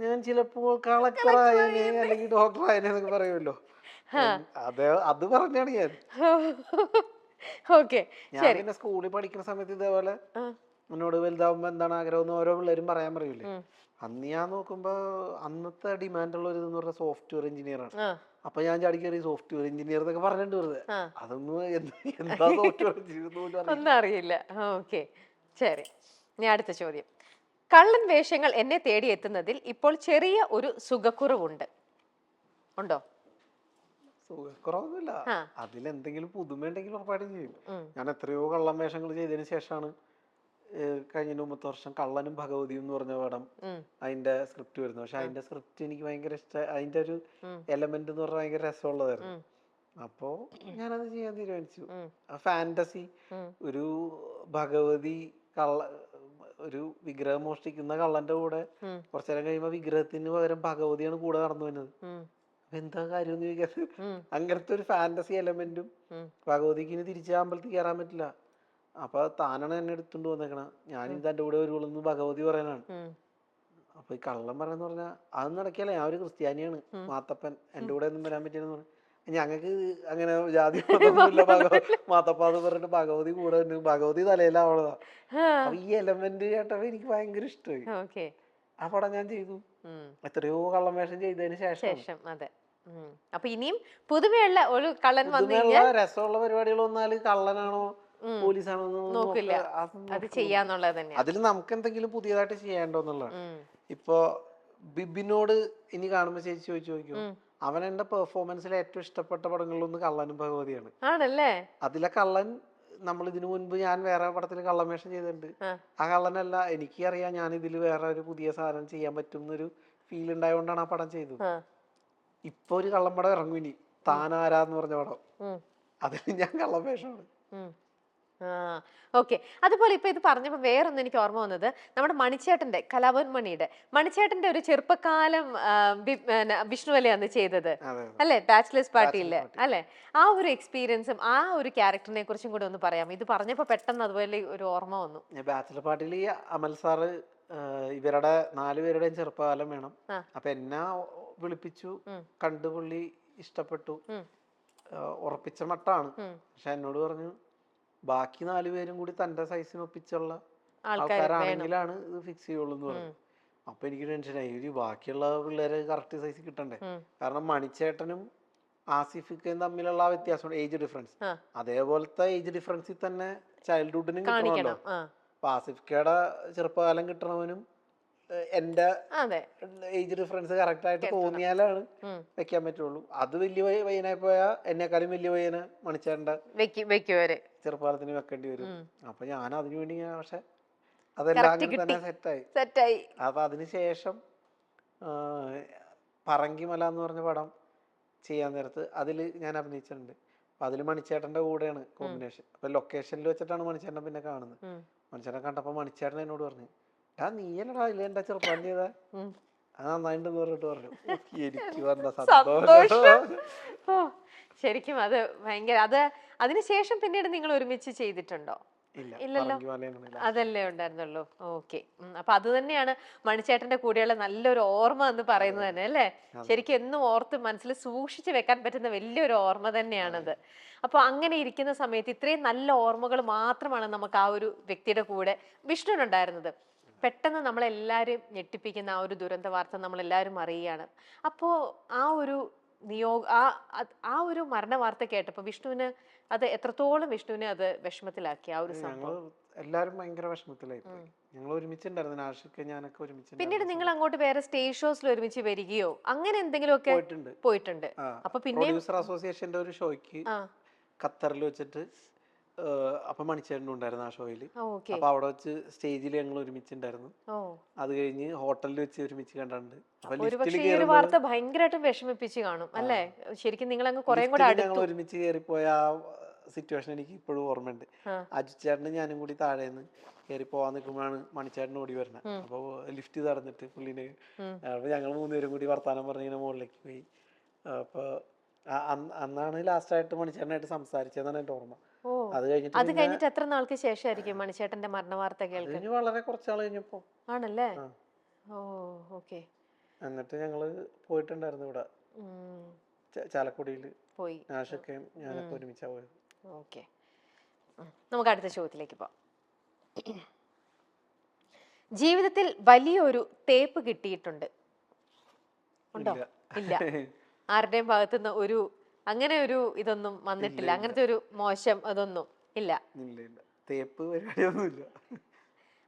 ഞാൻ ചിലപ്പോൾ കളക്ടറായനെ അല്ലെങ്കിൽ ഡോക്ടറായനെ എന്നൊക്കെ പറയുമല്ലോ. അത് പറഞ്ഞാണ് ഞാൻ. ഞാൻ പിന്നെ സ്കൂളിൽ പഠിക്കുന്ന സമയത്ത് ഇതേപോലെ എന്നോട് വലുതാവുമ്പോ എന്താണ് ആഗ്രഹം എന്ന് ഓരോ പിള്ളേരും പറയാൻ പറയൂലേ. അന്ന് ഞാൻ നോക്കുമ്പോ അന്നത്തെ ഡിമാൻഡുള്ള ഒരു ഇതെന്ന് പറഞ്ഞാൽ സോഫ്റ്റ്വെയർ എഞ്ചിനീയർ ആണ്. അപ്പൊ ഞാൻ ചാടി കയറി സോഫ്റ്റ്വെയർ എഞ്ചിനീയർ എന്നൊക്കെ പറഞ്ഞിട്ട് വെറുതെ അതൊന്നും എന്താ സോഫ്റ്റ്വെയർ എഞ്ചിനീയർ ഒന്നും അറിയില്ല. ശരി, ഞാൻ അടുത്ത ചോദ്യം. കള്ളൻ വേഷങ്ങൾ എന്നെ തേടി എത്തുന്നതിൽ ഇപ്പോൾ ചെറിയ ഒരു സുഖക്കുറവുണ്ട്, ഉണ്ടോ? സുഖക്കുറവൊന്നുമില്ല, അതിലെന്തെങ്കിലും പുതുമയുണ്ടെങ്കിൽ ഉറപ്പായിട്ടും ചെയ്യും. ഞാൻ എത്രയോ കള്ളൻ വേഷങ്ങൾ ചെയ്തതിനു ശേഷമാണ് കഴിഞ്ഞ 3 വർഷം കള്ളനും ഭഗവതിയും എന്ന് പറഞ്ഞ പടം അതിന്റെ സ്ക്രിപ്റ്റ് വരുന്നത്. പക്ഷെ അതിന്റെ സ്ക്രിപ്റ്റ് എനിക്ക് ഭയങ്കര ഇഷ്ടം, അതിന്റെ ഒരു എലമെന്റ് എന്ന് പറഞ്ഞാൽ ഭയങ്കര രസമുള്ളതായിരുന്നു. അപ്പോ ഞാനത് ചെയ്യാൻ തീരുമാനിച്ചു. ഫാന്റസി ഒരു ഭഗവതി ഒരു വിഗ്രഹം മോഷ്ടിക്കുന്ന കള്ളന്റെ കൂടെ കുറച്ചു നേരം കഴിയുമ്പോ വിഗ്രഹത്തിന് പകരം ഭഗവതിയാണ് കൂടെ നടന്നു വരുന്നത്. അപ്പൊ എന്താ കാര്യം എന്ന് ചോദിക്കാറ് അങ്ങനത്തെ ഒരു ഫാന്റസി എലമെന്റും ഭഗവതിക്ക് ഇനി തിരിച്ച് അമ്പലത്തിൽ കയറാൻ പറ്റില്ല. അപ്പൊ താനാണ് എന്നെ എടുത്തോണ്ട് വന്നേക്കണ, ഞാൻ ഇത് എന്റെ കൂടെ വരുള്ളൂ ഭഗവതി പറയാനാണ്. അപ്പൊ ഈ കള്ളം പറയാന്ന് പറഞ്ഞാൽ അത് നടക്കിയല്ല, ഞാൻ ഒരു ക്രിസ്ത്യാനിയാണ്, മാത്തപ്പൻ എന്റെ കൂടെ ഒന്നും വരാൻ പറ്റിയെന്ന് പറഞ്ഞു. ഞങ്ങക്ക് അങ്ങനെ ജാതി മതമൊന്നുമില്ല, മാത്തപ്പാന്ന് പറഞ്ഞിട്ട് ഭഗവതി കൂടെ ഉണ്ട്, ഭഗവതി തലയിലാവണതാ. അപ്പൊ ഈ എലമെന്റ് കേട്ടപ്പോ എനിക്ക് ഭയങ്കര ഇഷ്ടമായി. ആ പടം ഞാൻ ചെയ്തു, എത്രയോ കള്ളം വേഷം ചെയ്തതിന് ശേഷം. അതെ. അപ്പൊ ഇനിയും പുതുമയുള്ള ഒരു കള്ളൻ വന്നു കഴിഞ്ഞാൽ രസമുള്ള പരിപാടികൾ വന്നാല് കള്ളനാണോ പോലീസാണോ നോക്കില്ല, അത് ചെയ്യാന്നുള്ളത് തന്നെ. അതിൽ നമുക്ക് എന്തെങ്കിലും പുതിയതായിട്ട് ചെയ്യേണ്ടോന്നുള്ളതാണ്. ഇപ്പൊ ബിബിനോട് ഇനി കാണുമ്പോ ചേച്ചി ചോദിക്കും, അവൻ എന്റെ പെർഫോമൻസിൽ ഏറ്റവും ഇഷ്ടപ്പെട്ട പടങ്ങളിലൊന്ന് കള്ളനും ഭഗവതിയാണ്. ആണല്ലേ? അതിലെ കള്ളൻ നമ്മൾ ഇതിനു മുൻപ് ഞാൻ വേറെ പടത്തിൽ കള്ളമേഷം ചെയ്തിട്ടുണ്ട്. ആ കള്ളനല്ല, എനിക്കറിയാം ഞാൻ ഇതിൽ വേറെ ഒരു പുതിയ സാധനം ചെയ്യാൻ പറ്റും എന്നൊരു ഫീൽ ഉണ്ടായതുകൊണ്ടാണ് ആ പടം ചെയ്തത്. ഇപ്പൊ ഒരു കള്ളം പടം ഇറങ്ങും ഇനി, താനാരാന്ന് പറഞ്ഞ പടം, അതിന് ഞാൻ കള്ളമേഷമാണ്. ഓക്കെ. അതുപോലെ ഇപ്പൊ ഇത് പറഞ്ഞപ്പോ വേറൊന്നും എനിക്ക് ഓർമ്മ വന്നത്, നമ്മുടെ മണിച്ചേട്ടന്റെ കലാഭവൻ മണിച്ചേട്ടന്റെ ഒരു ചെറുപ്പക്കാലം വിഷ്ണുവല്ലേ അന്ന് ചെയ്തത് അല്ലെ, ബാച്ചിലേഴ്സ് പാർട്ടിയില് അല്ലെ? ആ ഒരു എക്സ്പീരിയൻസും ആ ഒരു ക്യാരക്ടറിനെ കുറിച്ചും കൂടെ ഒന്ന് പറയാം. ഇത് പറഞ്ഞപ്പോ പെട്ടെന്ന് അതുപോലെ ഒരു ഓർമ്മ വന്നു. ബാച്ചിലർ പാർട്ടിയിൽ അമൽ സാറ് ഇവരുടെ 4 പേരുടെയും ചെറുപ്പകാലം വേണം. അപ്പൊ എന്നെ വിളിപ്പിച്ചു, കണ്ടു, പുള്ളി ഇഷ്ടപ്പെട്ടു, ഉറപ്പിച്ച മട്ടാണ്. പക്ഷെ എന്നോട് പറഞ്ഞു ബാക്കി 4 പേരും കൂടി തന്റെ സൈസിന് ഒപ്പിച്ചുള്ള ആൾക്കാരാണെങ്കിലാണ് ഇത് ഫിക്സ് ചെയ്യുള്ളൂ എന്ന് പറഞ്ഞു. അപ്പൊ എനിക്ക് ടെൻഷനായി, ഒരു ബാക്കിയുള്ള പിള്ളേരെ കറക്റ്റ് സൈസ് കിട്ടണ്ടേ. കാരണം മണിച്ചേട്ടനും ആസിഫിക്കയും തമ്മിലുള്ള ആ വ്യത്യാസം, ഏജ് ഡിഫറൻസ്, അതേപോലത്തെ ഏജ് ഡിഫറൻസിൽ തന്നെ ചൈൽഡ്ഹുഡിനും കിട്ടണമല്ലോ. അപ്പൊ ആസിഫിക്കയുടെ ചെറുപ്പകാലം കിട്ടണവനും എന്റെ ഏജ് ഡിഫറൻസ് കറക്റ്റ് ആയിട്ട് തോന്നിയാലാണ് വെക്കാൻ പറ്റുള്ളൂ. അത് വലിയ പയ്യനായി പോയാ എന്നെക്കാളും വലിയ പയ്യനെ മണിച്ചേട്ടന്റെ ചെറുപ്പകാലത്തിന് വെക്കേണ്ടി വരും. അപ്പൊ ഞാൻ അതിനു വേണ്ടി പക്ഷെ അതെല്ലാം അങ്ങനെ തന്നെ സെറ്റായി. അപ്പൊ അതിനുശേഷം പറങ്കിമല എന്ന് പറഞ്ഞ പടം ചെയ്യാൻ നേരത്ത് അതിൽ ഞാൻ അഭിനയിച്ചിട്ടുണ്ട്. അപ്പൊ അതിൽ മണിച്ചേട്ടന്റെ കൂടെയാണ് കോമ്പിനേഷൻ. അപ്പൊ ലൊക്കേഷനിൽ വെച്ചിട്ടാണ് മണിച്ചേട്ടൻ പിന്നെ കാണുന്നത്. മണിച്ചേട്ടൻ കണ്ടപ്പോ മണിച്ചേട്ടൻ എന്നോട് പറഞ്ഞു, നീയല്ലടാ ഇല്ല എന്റെ ചെറുപ്പം ചെയ്ത, അത് നന്നായിട്ടെന്ന് പറഞ്ഞിട്ട് പറഞ്ഞു. എനിക്ക് വന്ന സന്തോഷം. ശരിക്കും അത് ഭയങ്കര. അത് അതിനുശേഷം പിന്നീട് നിങ്ങൾ ഒരുമിച്ച് ചെയ്തിട്ടുണ്ടോ? ഇല്ലല്ലോ, അതല്ലേ ഉണ്ടായിരുന്നുള്ളൂ. ഓക്കെ. അപ്പൊ അത് തന്നെയാണ് മണിച്ചേട്ടന്റെ കൂടെയുള്ള നല്ലൊരു ഓർമ്മ എന്ന് പറയുന്നത് തന്നെ അല്ലേ? ശരിക്കും എന്നും ഓർത്ത് മനസ്സിൽ സൂക്ഷിച്ചു വെക്കാൻ പറ്റുന്ന വലിയൊരു ഓർമ്മ തന്നെയാണത്. അപ്പൊ അങ്ങനെ ഇരിക്കുന്ന സമയത്ത് ഇത്രയും നല്ല ഓർമ്മകൾ മാത്രമാണ് നമുക്ക് ആ ഒരു വ്യക്തിയുടെ കൂടെ വിഷ്ണുവിനുണ്ടായിരുന്നത്. പെട്ടെന്ന് നമ്മളെല്ലാവരും ഞെട്ടിപ്പിക്കുന്ന ആ ഒരു ദുരന്ത വാർത്ത നമ്മളെല്ലാവരും അറിയുകയാണ്. അപ്പോൾ ആ ഒരു ആ ഒരു മരണ വാർത്ത കേട്ടപ്പോൾ വിഷ്ണുവിന് അത് എത്രത്തോളം വിഷ്ണുവിനെ അത് വിഷമത്തിലാക്കി ആ ഒരു സംഭവം? എല്ലാരും ഭയങ്കര വിഷമത്തിലായി. ഞങ്ങൾ ഒരുമിച്ചുണ്ടായിരുന്നു, ആഷിക്ക് ഞാനൊക്കെ ഒരുമിച്ച്. പിന്നീട് നിങ്ങൾ അങ്ങോട്ട് വേറെ സ്റ്റേജ് ഷോസിൽ ഒരുമിച്ച് വരികയോ അങ്ങനെ എന്തെങ്കിലും ഒക്കെ പോയിട്ടുണ്ട്? അപ്പൊ പിന്നെ പ്രൊഡ്യൂസർ അസോസിയേഷന്റെ ഒരു ഷോയ്ക്ക് ഖത്തറിൽ വെച്ചിട്ട് അപ്പൊ മണിച്ചേട്ടനും ഉണ്ടായിരുന്നു ആ ഷോയില്. അപ്പൊ അവിടെ വെച്ച് സ്റ്റേജിൽ ഞങ്ങൾ ഒരുമിച്ചുണ്ടായിരുന്നു. അത് കഴിഞ്ഞ് ഹോട്ടലിൽ വെച്ച് ഒരുമിച്ച് കണ്ടിട്ടുണ്ട്. വാർത്ത ഭയങ്കരമായിട്ടും വിഷമിപ്പിച്ച് കാണും അല്ലേ? ശരിക്കും നിങ്ങൾ അങ്ങ് കുറെ കൂടെ ഞങ്ങൾ ഒരുമിച്ച് കയറിപ്പോയ ആ സിറ്റുവേഷൻ എനിക്ക് ഇപ്പോഴും ഓർമ്മയുണ്ട്. അജിച്ചേട്ടനും ഞാനും കൂടി താഴേന്ന് കയറി പോവാൻ നിൽക്കുമ്പോഴാണ് മണിച്ചേട്ടൻ ഓടി വരുന്നത്. അപ്പൊ ലിഫ്റ്റ് തടഞ്ഞിട്ട് പുള്ളിനെ, അപ്പൊ ഞങ്ങൾ 3 പേരും കൂടി വർത്താനം പറഞ്ഞിങ്ങനെ മുകളിലേക്ക് പോയി. അപ്പൊ അന്നാണ് ലാസ്റ്റ് ആയിട്ട് മണിച്ചേട്ടനായിട്ട് സംസാരിച്ചതാണ് എന്റെ ഓർമ്മ. അത് കഴിഞ്ഞിട്ട് എത്ര നാൾക്ക് ശേഷമായിരിക്കും മണിച്ചേട്ടന്റെ മരണ വാർത്ത കേൾക്കുന്നത്? വളരെ കുറച്ചാൾ കഴിഞ്ഞപ്പോ ആണല്ലേ? ഓക്കെ. എന്നിട്ട് ഞങ്ങള് പോയിട്ടുണ്ടായിരുന്നു ഇവിടെ ചാലക്കുടിയില് പോയി, ആഷക്കയും ഞാനൊക്കെ ഒരുമിച്ചാ പോയത്. ഓക്കെ. നമുക്ക് അടുത്ത ചോദ്യത്തിലേക്ക് പോവാം. ജീവിതത്തിൽ വലിയൊരു തേപ്പ് കിട്ടിയിട്ടുണ്ട് ഉണ്ടോ? ഇല്ല. ആരുടെയും ഭാഗത്തുനിന്ന് ഒരു അങ്ങനെ ഒരു ഇതൊന്നും വന്നിട്ടില്ല, അങ്ങനത്തെ ഒരു മോശം അതൊന്നും ഇല്ല.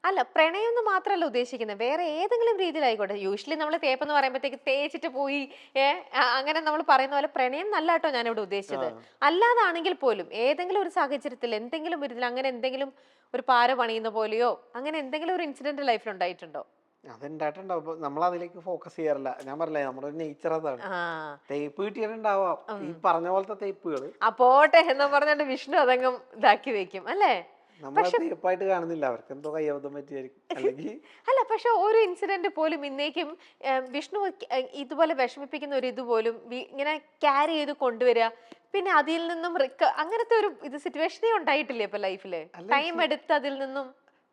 അല്ല, പ്രണയം എന്ന് മാത്രമല്ല ഉദ്ദേശിക്കുന്നത്, വേറെ ഏതെങ്കിലും രീതിയിലായിക്കോട്ടെ. യൂഷ്വലി നമ്മൾ തേപ്പ് എന്ന് പറയുമ്പോഴത്തേക്ക് തേച്ചിട്ട് പോയി അങ്ങനെ നമ്മൾ പറയുന്ന പോലെ പ്രണയം നല്ല കേട്ടോ ഞാൻ ഇവിടെ ഉദ്ദേശിച്ചത്. അല്ലാതാണെങ്കിൽ പോലും ഏതെങ്കിലും ഒരു സാഹചര്യത്തിൽ എന്തെങ്കിലും ഒരു ഇതിൽ അങ്ങനെ എന്തെങ്കിലും ഒരു പാര പണിയുന്ന പോലെയോ അങ്ങനെ എന്തെങ്കിലും ഒരു ഇൻസിഡന്റ് ലൈഫിൽ ഉണ്ടായിട്ടുണ്ടോ? അതുണ്ടായിട്ടുണ്ടാവും, നമ്മൾ അതിലേക്ക് ഫോക്കസ് ചെയ്യാറില്ല. ഞാൻ പറഞ്ഞില്ലേ, നമ്മുടെ നേച്ചർ അതാണ്. തേപ്പ് കിട്ടിയിട്ടുണ്ടാവാം, ഈ പറഞ്ഞ പോലത്തെ തേപ്പുകൾ. പോട്ടെ എന്ന് പറഞ്ഞിട്ട് വിഷ്ണു അതങ്ങും ഇതാക്കി വെക്കും അല്ലേ? നമ്മളെ തീർപ്പായിട്ട് കാണുന്നില്ല, അവർക്ക് എന്തോ കയ്യബദ്ധം പറ്റിയായിരിക്കും അല്ലെങ്കിൽ. അല്ല, പക്ഷെ ഒരു ഇൻസിഡന്റ് പോലും ഇന്നേക്കും വിഷ്ണു ഇതുപോലെ വിഷമിപ്പിക്കുന്ന ഒരു ഇതുപോലും ഇങ്ങനെ ക്യാരി ചെയ്ത് കൊണ്ടുവരിക, പിന്നെ അതിൽ നിന്നും അങ്ങനത്തെ ഒരു ഇത് സിറ്റുവേഷനേ ഉണ്ടായിട്ടില്ലേ ഇപ്പൊ ലൈഫില്? ടൈം എടുത്ത് അതിൽ നിന്നും.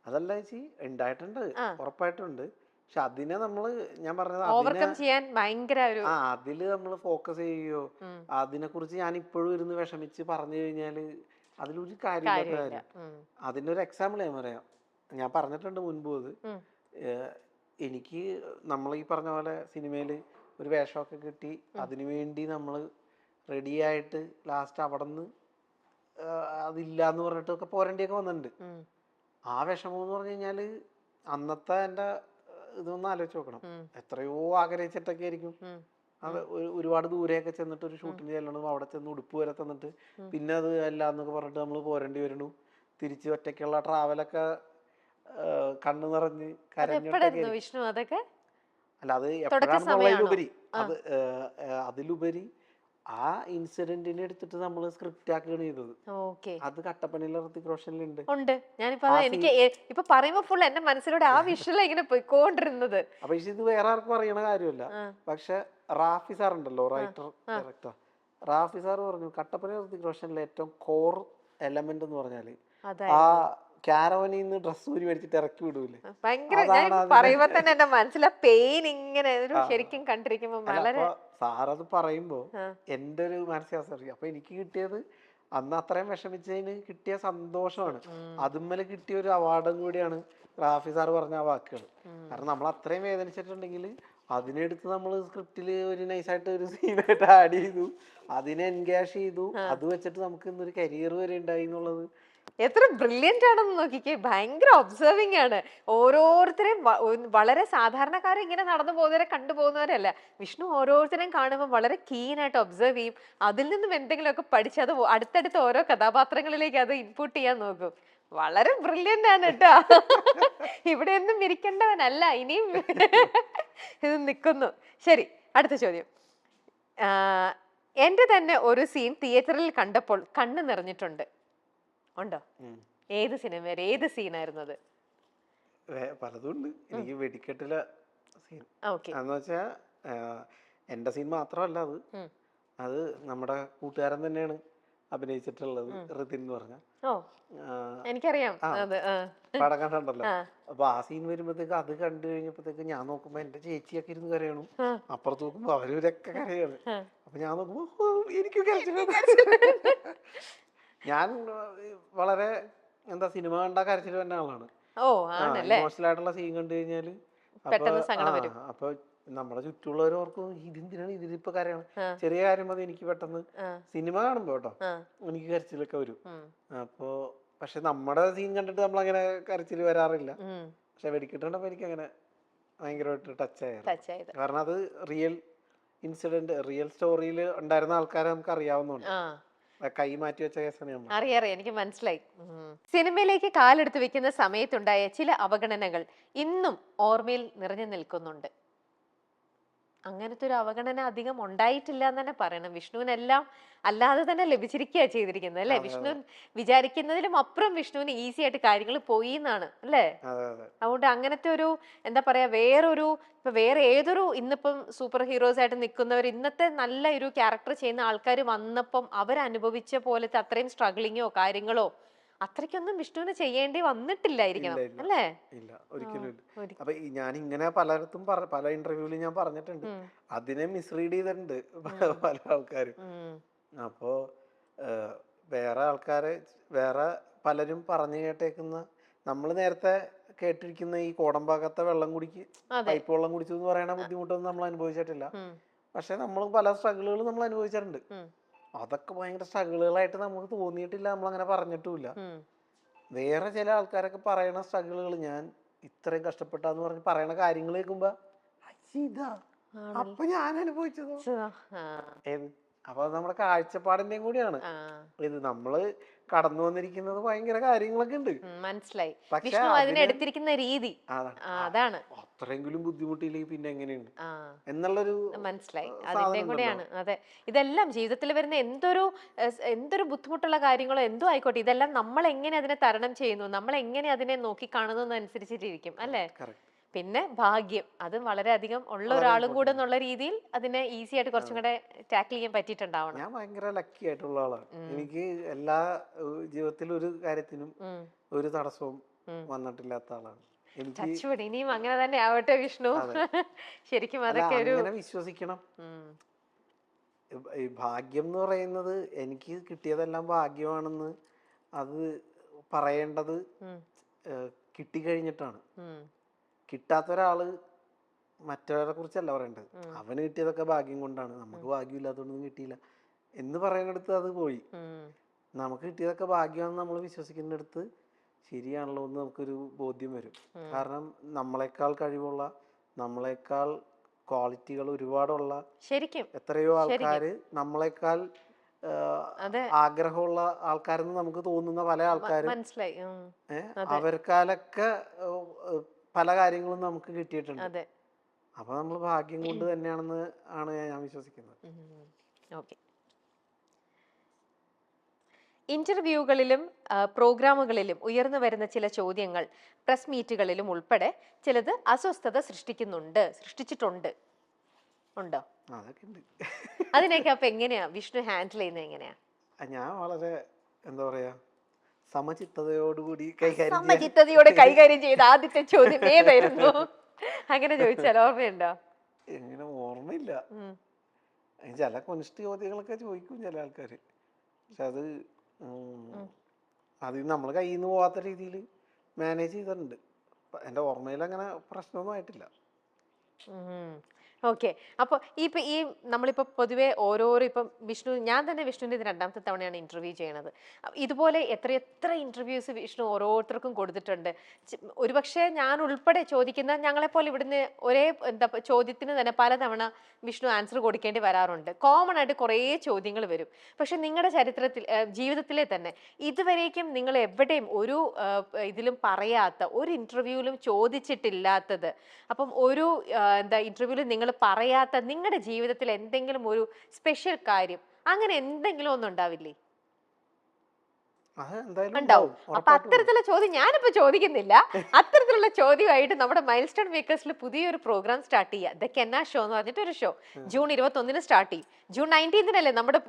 അതല്ല ചേച്ചി, ഉണ്ടായിട്ടുണ്ട്, ഉറപ്പായിട്ടുണ്ട്. പക്ഷെ അതിനെ നമ്മള്, ഞാൻ പറഞ്ഞത് ഓവർകം ചെയ്യാൻ ഭയങ്കര ഒരു അതില് നമ്മള് ഫോക്കസ് ചെയ്യുകയോ അതിനെ കുറിച്ച് ഞാൻ ഇപ്പോഴും ഇരുന്ന് വിഷമിച്ച് പറഞ്ഞു കഴിഞ്ഞാല് അതിലൊരു കാര്യമില്ലാത്ത കാര്യം. അതിന്റെ ഒരു എക്സാമ്പിൾ ഞാൻ പറയാം. ഞാൻ പറഞ്ഞിട്ടുണ്ട് മുൻപ് അത്. എനിക്ക് നമ്മൾ ഈ പറഞ്ഞ പോലെ സിനിമയില് ഒരു വേഷമൊക്കെ കിട്ടി അതിനു വേണ്ടി നമ്മള് റെഡി ആയിട്ട് ലാസ്റ്റ് അവിടെ നിന്ന് അതില്ല എന്ന് പറഞ്ഞിട്ടൊക്കെ പോരേണ്ടിയൊക്കെ വന്നിട്ടുണ്ട്. ആ വിഷമം എന്ന് പറഞ്ഞു കഴിഞ്ഞാല് അന്നത്തെ എൻ്റെ ഇതൊന്നും ആലോചിച്ച് നോക്കണം. എത്രയോ ആഗ്രഹിച്ചിട്ടൊക്കെ ആയിരിക്കും അത് ഒരുപാട് ദൂരെയൊക്കെ ചെന്നിട്ട് ഒരു ഷൂട്ടിന് ചെല്ലണം, അവിടെ ചെന്ന് ഉടുപ്പ് വരെ തന്നിട്ട് പിന്നെ അത് അല്ല എന്നൊക്കെ പറഞ്ഞിട്ട് നമ്മൾ പോരേണ്ടി വരുന്നു. തിരിച്ച് ഒറ്റയ്ക്കുള്ള ട്രാവലൊക്കെ കണ്ണു നിറഞ്ഞ് കരഞ്ഞിട്ടൊക്കെ. വിഷ്ണു അതൊക്കെ അല്ല, അത് എപ്പോഴാണെന്നുള്ളതിലുപരി അതിലുപരി ആ ഇൻസിഡന്റിനെ എടുത്തിട്ട് നമ്മൾ സ്ക്രിപ്റ്റ് ആക്കുകയാണ് ചെയ്തത്. അത് കട്ടപ്പനയിലെ ഋതിക് റോഷനിലുണ്ട്. ഞാനിപ്പോ എനിക്ക് ഇപ്പൊ പറയുമ്പോ ഫുൾ എന്റെ മനസ്സിലൂടെ ആ വിഷ്വൽ ഇങ്ങനെ പോയിക്കൊണ്ടിരുന്നത്. അപ്പൊ ഇത് വേറെ ആർക്കും അറിയണ കാര്യമല്ല. പക്ഷെ റാഫി സാർ ഉണ്ടല്ലോ, റൈറ്റർ ഡയറക്ടർ, റാഫി സാർ പറഞ്ഞു കട്ടപ്പന ഋതിക് റോഷനിലെ ഏറ്റവും കോർ എലമെന്റ് എന്ന് പറഞ്ഞാല് ആ ക്യാരവനിൽ നിന്ന് ഡ്രസ് ഊരി മേടിച്ചിട്ട് ഇറക്കി വിടൂലേ, ഭയങ്കര. പറയുമ്പോ തന്നെ എന്റെ മനസ്സിലെ പെയിൻ ഇങ്ങനെ ശരിക്കും കണ്ടിരിക്കുമ്പോ വളരെ. സാറത് പറയുമ്പോ എന്റെ ഒരു മാനസികാവസ്ഥ അറിയാം. അപ്പൊ എനിക്ക് കിട്ടിയത് അന്ന് അത്രയും വിഷമിച്ചതിന് കിട്ടിയ സന്തോഷമാണ്. അതുമ്മല് കിട്ടിയ ഒരു അവാർഡും കൂടിയാണ് റാഫി സാർ പറഞ്ഞ ആ വാക്കുകൾ. കാരണം നമ്മൾ അത്രയും വേദനിച്ചിട്ടുണ്ടെങ്കിൽ അതിനെടുത്ത് നമ്മൾ സ്ക്രിപ്റ്റിൽ ഒരു നൈസായിട്ട് ഒരു സീനായിട്ട് ആഡ് ചെയ്തു, അതിനെ എൻഗേജ് ചെയ്തു. അത് വെച്ചിട്ട് നമുക്ക് ഇന്നൊരു കരിയർ വരെ ഉണ്ടായി എന്നുള്ളത് എത്ര ബ്രില്യന്റ് ആണെന്ന് നോക്കിക്കേ. ഭയങ്കര ഒബ്സർവിംഗ് ആണ്. ഓരോരുത്തരെയും വളരെ സാധാരണക്കാരെ ഇങ്ങനെ നടന്നു പോകുന്നവരെ കണ്ടുപോകുന്നവരല്ല. വിഷ്ണു ഓരോരുത്തരെയും കാണുമ്പോൾ വളരെ കീനായിട്ട് ഒബ്സർവ് ചെയ്യും. അതിൽ നിന്നും എന്തെങ്കിലുമൊക്കെ പഠിച്ച് അത് അടുത്തടുത്ത ഓരോ കഥാപാത്രങ്ങളിലേക്ക് അത് ഇൻപുട്ട് ചെയ്യാൻ നോക്കും. വളരെ ബ്രില്യന്റ് ആണ് കേട്ടോ. ഇവിടെ ഒന്നും ഇരിക്കേണ്ടവനല്ല, ഇനിയും ഇത് നിൽക്കുന്നു. ശരി, അടുത്ത ചോദ്യം. എന്റെ തന്നെ ഒരു സീൻ തിയേറ്ററിൽ കണ്ടപ്പോൾ കണ്ണ് നിറഞ്ഞിട്ടുണ്ട്. ഉണ്ടോ? ഏത് സിനിമ, ഏത് സീനായിരുന്നു അത്? പലതും ഉണ്ട്. എനിക്ക് വെടിക്കെട്ടിലെ സീൻ എന്ന് വെച്ചാ എന്റെ സീൻ മാത്രമല്ല, അത് നമ്മുടെ കൂട്ടുകാരൻ തന്നെയാണ് അഭിനയിച്ചിട്ടുള്ളത്, ഋതിൻ എന്ന് പറഞ്ഞ. എനിക്കറിയാം, പടം കണ്ടല്ലോ. അപ്പൊ ആ സീൻ വരുമ്പോഴത്തേക്ക് അത് കണ്ടു കഴിഞ്ഞപ്പോഴത്തേക്ക് ഞാൻ നോക്കുമ്പോ എന്റെ ചേച്ചിയൊക്കെ ഇരുന്ന് കരയണു, അപ്പുറത്ത് നോക്കുമ്പോ അവരൊക്കെ കരയാണ്. അപ്പൊ ഞാൻ നോക്കുമ്പോ എനിക്ക് ഞാൻ വളരെ എന്താ സിനിമ കണ്ട കരച്ചിൽ തന്നെ ആളാണ്. ഇമോഷണൽ ആയിട്ടുള്ള സീൻ കണ്ടു കഴിഞ്ഞാല് അപ്പൊ നമ്മുടെ ചുറ്റുമുള്ളവരോർക്കും ഇതെന്തിനാണ് ഇതിലിപ്പോ കരയാണ്. ചെറിയ കാര്യം മതി എനിക്ക് പെട്ടെന്ന് സിനിമ കാണുമ്പോ കേട്ടോ എനിക്ക് കരച്ചിലൊക്കെ വരും. അപ്പൊ പക്ഷെ നമ്മുടെ സീൻ കണ്ടിട്ട് നമ്മളങ്ങനെ കരച്ചിൽ വരാറില്ല. പക്ഷെ വെടിക്കെട്ടുണ്ടപ്പോ എനിക്ക് അങ്ങനെ ഭയങ്കരമായിട്ട് ടച്ച് ആയിരുന്നു. കാരണം അത് റിയൽ ഇൻസിഡന്റ്, റിയൽ സ്റ്റോറിയിൽ ഉണ്ടായിരുന്ന ആൾക്കാരെ നമുക്ക് അറിയാവുന്നുണ്ട്. കൈ മാറ്റി വെച്ച കേസാണ്. അറിയാം, എനിക്ക് മനസ്സിലായി. സിനിമയിലേക്ക് കാലെടുത്ത് വെക്കുന്ന സമയത്തുണ്ടായ ചില അവഗണനകൾ ഇന്നും ഓർമ്മയിൽ നിറഞ്ഞു നിൽക്കുന്നുണ്ട്. അങ്ങനത്തെ ഒരു അവഗണന അധികം ഉണ്ടായിട്ടില്ല എന്ന് തന്നെ പറയണം. വിഷ്ണുവിനെല്ലാം അല്ലാതെ തന്നെ ലഭിച്ചിരിക്കുക ചെയ്തിരിക്കുന്നത് അല്ലെ? വിഷ്ണു വിചാരിക്കുന്നതിലും അപ്പുറം വിഷ്ണുവിന് ഈസി ആയിട്ട് കാര്യങ്ങൾ പോയി എന്നാണ് അല്ലേ? അതുകൊണ്ട് അങ്ങനത്തെ ഒരു എന്താ പറയാ, വേറെ ഏതൊരു ഇന്നിപ്പം സൂപ്പർ ഹീറോസ് ആയിട്ട് നിൽക്കുന്നവർ, ഇന്നത്തെ നല്ല ഒരു ക്യാരക്ടർ ചെയ്യുന്ന ആൾക്കാർ വന്നപ്പം അവരനുഭവിച്ച പോലത്തെ അത്രയും സ്ട്രഗിളിങ്ങോ കാര്യങ്ങളോ അത്രയ്ക്കൊന്നും വിഷ്ണുവിന് ചെയ്യേണ്ടി വന്നിട്ടില്ലായിരിക്കണം അല്ലേ? ഇല്ല, ഒരിക്കലും ഇല്ല. അപ്പൊ ഞാൻ ഇങ്ങനെ പലയിടത്തും പല ഇന്റർവ്യൂവിലും ഞാൻ പറഞ്ഞിട്ടുണ്ട്, അതിനെ മിസ്റീഡ് ചെയ്തിട്ടുണ്ട് പല ആൾക്കാരും. അപ്പോ വേറെ പലരും പറഞ്ഞു കേട്ടേക്കുന്ന, നമ്മൾ നേരത്തെ കേട്ടിരിക്കുന്ന ഈ കോടമ്പാകത്തെ വെള്ളം പൈപ്പ് വെള്ളം കുടിച്ചു എന്ന് പറയുന്ന ബുദ്ധിമുട്ടൊന്നും നമ്മൾ അനുഭവിച്ചിട്ടില്ല. പക്ഷെ നമ്മൾ പല സ്ട്രഗിളുകളും നമ്മൾ അനുഭവിച്ചിട്ടുണ്ട്. അതൊക്കെ ഭയങ്കര സ്ട്രഗിളുകളായിട്ട് നമുക്ക് തോന്നിയിട്ടില്ല, നമ്മളങ്ങനെ പറഞ്ഞിട്ടുമില്ല. വേറെ ചില ആൾക്കാരൊക്കെ പറയണ സ്ട്രഗിളുകൾ, ഞാൻ ഇത്രയും കഷ്ടപ്പെട്ടാന്ന് പറഞ്ഞ് പറയണ കാര്യങ്ങൾ കേൾക്കുമ്പോ ഇതാ അപ്പൊ ഞാൻ അനുഭവിച്ചതോ ഏത്. അപ്പൊ അത് നമ്മുടെ കാഴ്ചപ്പാടിന്റെയും കൂടിയാണ് ഇത്. നമ്മള് കടന്നു വന്നിരിക്കുന്നത് ഭയങ്കര കാര്യങ്ങളൊക്കെ ഉണ്ട്, മനസ്സിലായി. പക്ഷെ അതിനെടുത്തിരിക്കുന്ന രീതി അതാണ്. അത്രയെങ്കിലും ബുദ്ധിമുട്ടില്ലെങ്കിൽ പിന്നെ എങ്ങനെയുണ്ട് ആ എന്നുള്ളൊരു മനസ്സിലായി. സാധനം അതിന്റെ കൂടെയാണ്. അതെ, ഇതെല്ലാം ജീവിതത്തിൽ വരുന്ന എന്തൊരു ബുദ്ധിമുട്ടുള്ള കാര്യങ്ങളോ എന്തോ ആയിക്കോട്ടെ, ഇതെല്ലാം നമ്മൾ എങ്ങനെ അതിനെ തരണം ചെയ്യുന്നു, നമ്മൾ എങ്ങനെ അതിനെ നോക്കി കാണുന്നു അനുസരിച്ചിട്ടിരിക്കും അല്ലേ. കറക്റ്റ്. പിന്നെ ഭാഗ്യം, അതും വളരെയധികം ഉള്ള ഒരാളും കൂടെ എന്നുള്ള രീതിയിൽ അതിനെ ഈസി ആയിട്ട് കുറച്ചും കൂടെ ടാക്കിൾ ചെയ്യാൻ പറ്റിയിട്ടുണ്ടാവണം. ഞാൻ ഭയങ്കര ലക്കി ആയിട്ടുള്ള ആളാണ്. എനിക്ക് എല്ലാ ജീവിതത്തിൽ ഒരു കാര്യത്തിനും ഒരു തടസ്സവും വന്നിട്ടില്ലാത്ത ആളാണ്. എനിക്ക് ടച്ച് ഇനിയും അങ്ങനെ തന്നെ ആവട്ടെ വിഷ്ണു. ശരിക്കും അതൊക്കെ ഒരു അങ്ങനെ വിശ്വസിക്കണം. ഈ ഭാഗ്യം എന്ന് പറയുന്നത് എനിക്ക് കിട്ടിയതെല്ലാം ഭാഗ്യമാണെന്ന് അത് പറയേണ്ടത് കിട്ടിക്കഴിഞ്ഞിട്ടാണ്. കിട്ടാത്ത ഒരാള് മറ്റവരെ കുറിച്ചല്ല പറയേണ്ടത്. അവന് കിട്ടിയതൊക്കെ ഭാഗ്യം കൊണ്ടാണ്, നമുക്ക് ഭാഗ്യം ഇല്ലാത്തതൊന്നും കിട്ടിയില്ല എന്ന് പറയുന്നിടത്ത് അത് പോയി. നമുക്ക് കിട്ടിയതൊക്കെ ഭാഗ്യമാണെന്ന് നമ്മൾ വിശ്വസിക്കുന്നിടത്ത് ശരിയാണല്ലോ എന്ന് നമുക്കൊരു ബോധ്യം വരും. കാരണം നമ്മളെക്കാൾ കഴിവുള്ള, നമ്മളെക്കാൾ ക്വാളിറ്റികൾ ഒരുപാടുള്ള ശരിക്കും എത്രയോ ആൾക്കാര്, നമ്മളെക്കാൾ ആഗ്രഹമുള്ള ആൾക്കാരെന്ന് നമുക്ക് തോന്നുന്ന പല ആൾക്കാരും മനസ്സിലായി. അവർക്കാലൊക്കെ പല കാര്യങ്ങളും നമുക്ക് കിട്ടിയിട്ടുണ്ട്. അപ്പൊ നമ്മൾ ഭാഗ്യം കൊണ്ട് തന്നെയാണെന്ന് ആണ് ഞാൻ വിശ്വസിക്കുന്നത്. ഓക്കെ. ഇന്റർവ്യൂകളിലും പ്രോഗ്രാമുകളിലും ഉയർന്നു വരുന്ന ചില ചോദ്യങ്ങൾ പ്രസ് മീറ്റുകളിലും ഉൾപ്പെടെ ചിലത് അസ്വസ്ഥത സൃഷ്ടിച്ചിട്ടുണ്ട്. ഉണ്ടോ? അതൊക്കെ ഉണ്ട്. അതിനൊക്കെ അപ്പൊ എങ്ങനെയാ വിഷ്ണു ഹാൻഡിൽ ചെയ്യുന്നത്? എങ്ങനെയാ? ഞാൻ വളരെ എന്താ പറയാ സമചിത്തതയോടുകൂടി കൈകാര്യം ചെയ്ത ആദ്യത്തെ ചോദ്യം ഏതായിരുന്നു? അങ്ങനെ ചോദിച്ചാൽ ഓർമ്മയുണ്ടോ? എങ്ങനെ ഓർമ്മയില്ല. ചില കൊനിഷ്ഠ ചോദ്യങ്ങളൊക്കെ ചോദിക്കും ചില ആൾക്കാര്. പക്ഷെ അത് നമ്മൾ കയ്യിൽ നിന്ന് പോവാത്ത രീതിയിൽ മാനേജ് ചെയ്തിട്ടുണ്ട്. എൻ്റെ ഓർമ്മയിൽ അങ്ങനെ പ്രശ്നമൊന്നും ആയിട്ടില്ല. ഓക്കെ. അപ്പോൾ ഈ നമ്മളിപ്പോൾ പൊതുവെ ഇപ്പം ഞാൻ തന്നെ വിഷ്ണുവിൻ്റെ ഇത് 2ാമത്തെ തവണയാണ് ഇന്റർവ്യൂ ചെയ്യണത്. ഇതുപോലെ എത്ര ഇന്റർവ്യൂസ് വിഷ്ണു ഓരോരുത്തർക്കും കൊടുത്തിട്ടുണ്ട്. ഒരുപക്ഷെ ഞാൻ ഉൾപ്പെടെ ചോദിക്കുന്ന ഞങ്ങളെപ്പോലെ ഇവിടുന്ന് ഒരേ ചോദ്യത്തിന് തന്നെ പലതവണ വിഷ്ണു ആൻസർ കൊടുക്കേണ്ടി വരാറുണ്ട്. കോമൺ ആയിട്ട് കുറേ ചോദ്യങ്ങൾ വരും. പക്ഷെ നിങ്ങളുടെ ജീവിതത്തിലെ തന്നെ ഇതുവരേക്കും നിങ്ങൾ എവിടെയും ഒരു ഇതിലും പറയാത്ത, ഒരു ഇന്റർവ്യൂവിലും ചോദിച്ചിട്ടില്ലാത്തത്, അപ്പം ഒരു ഇന്റർവ്യൂവിൽ നിങ്ങൾ പറയാത്ത നിങ്ങളുടെ ജീവിതത്തിൽ എന്തെങ്കിലും ഒരു സ്പെഷ്യൽ കാര്യം, അങ്ങനെ എന്തെങ്കിലും ഒന്നും ഉണ്ടാവില്ലേ? ഉണ്ടാവും. അപ്പൊ അത്തരത്തിലുള്ള ചോദ്യം ഞാനിപ്പോ ചോദിക്കുന്നില്ല. അത്തരത്തിലുള്ള ചോദ്യമായിട്ട് നമ്മുടെ മൈൽ സ്റ്റോൺ മേക്കേഴ്സിൽ പുതിയൊരു പ്രോഗ്രാം സ്റ്റാർട്ട് ചെയ്യുക. ദ കെന്ന ഷോ എന്ന് പറഞ്ഞിട്ട് ഒരു ഷോ ജൂൺ 21 സ്റ്റാർട്ട് ചെയ്യും. ജൂൺ 19 നമ്മുടെ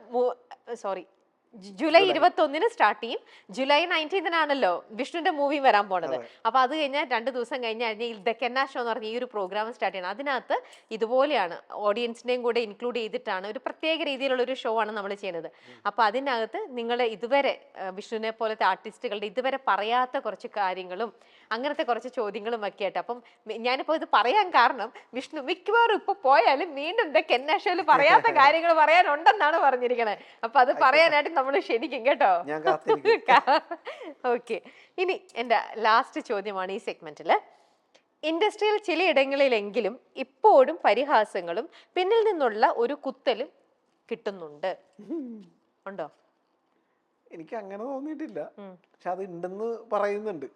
ജൂലൈ 21 സ്റ്റാർട്ട് ചെയ്യും. ജൂലൈ 19 വിഷ്ണുവിന്റെ മൂവി വരാൻ പോണത്. അപ്പൊ അത് കഴിഞ്ഞാൽ 2 ദിവസം കഴിഞ്ഞാൽ ദ കെന്ന ഷോ എന്ന് പറഞ്ഞ ഈ ഒരു പ്രോഗ്രാം സ്റ്റാർട്ട് ചെയ്യണം. അതിനകത്ത് ഇതുപോലെയാണ് ഓഡിയൻസിനെയും കൂടെ ഇൻക്ലൂഡ് ചെയ്തിട്ടാണ് ഒരു പ്രത്യേക രീതിയിലുള്ള ഒരു ഷോ ആണ് നമ്മൾ ചെയ്യുന്നത്. അപ്പൊ അതിനകത്ത് നിങ്ങൾ ഇതുവരെ വിഷ്ണുവിനെ പോലത്തെ ആർട്ടിസ്റ്റുകളുടെ ഇതുവരെ പറയാത്ത കുറച്ച് കാര്യങ്ങളും അങ്ങനത്തെ കുറച്ച് ചോദ്യങ്ങളും ഒക്കെ ആയിട്ട്. അപ്പം ഞാനിപ്പോ ഇത് പറയാൻ കാരണം വിഷ്ണു മിക്കവാറും ഇപ്പൊ പോയാലും വീണ്ടും ദ കെന്ന ഷോയിൽ പറയാത്ത കാര്യങ്ങൾ പറയാനുണ്ടെന്നാണ് പറഞ്ഞിരിക്കണത്. അപ്പൊ അത് പറയാനായിട്ട് നമ്മൾ ക്ഷണിക്കും കേട്ടോ. ഓക്കെ. ഇനി എന്റെ ലാസ്റ്റ് ചോദ്യമാണ് ഈ സെഗ്മെന്റില്. ഇൻഡസ്ട്രിയിൽ ചിലയിടങ്ങളിലെങ്കിലും ഇപ്പോഴും പരിഹാസങ്ങളും പിന്നിൽ നിന്നുള്ള ഒരു കുത്തലും കിട്ടുന്നുണ്ട്. ഉണ്ടോ? എനിക്ക് അങ്ങനെ തോന്നിയിട്ടില്ല. പക്ഷെ അത് ഉണ്ടെന്ന് പറയുന്നുണ്ട്.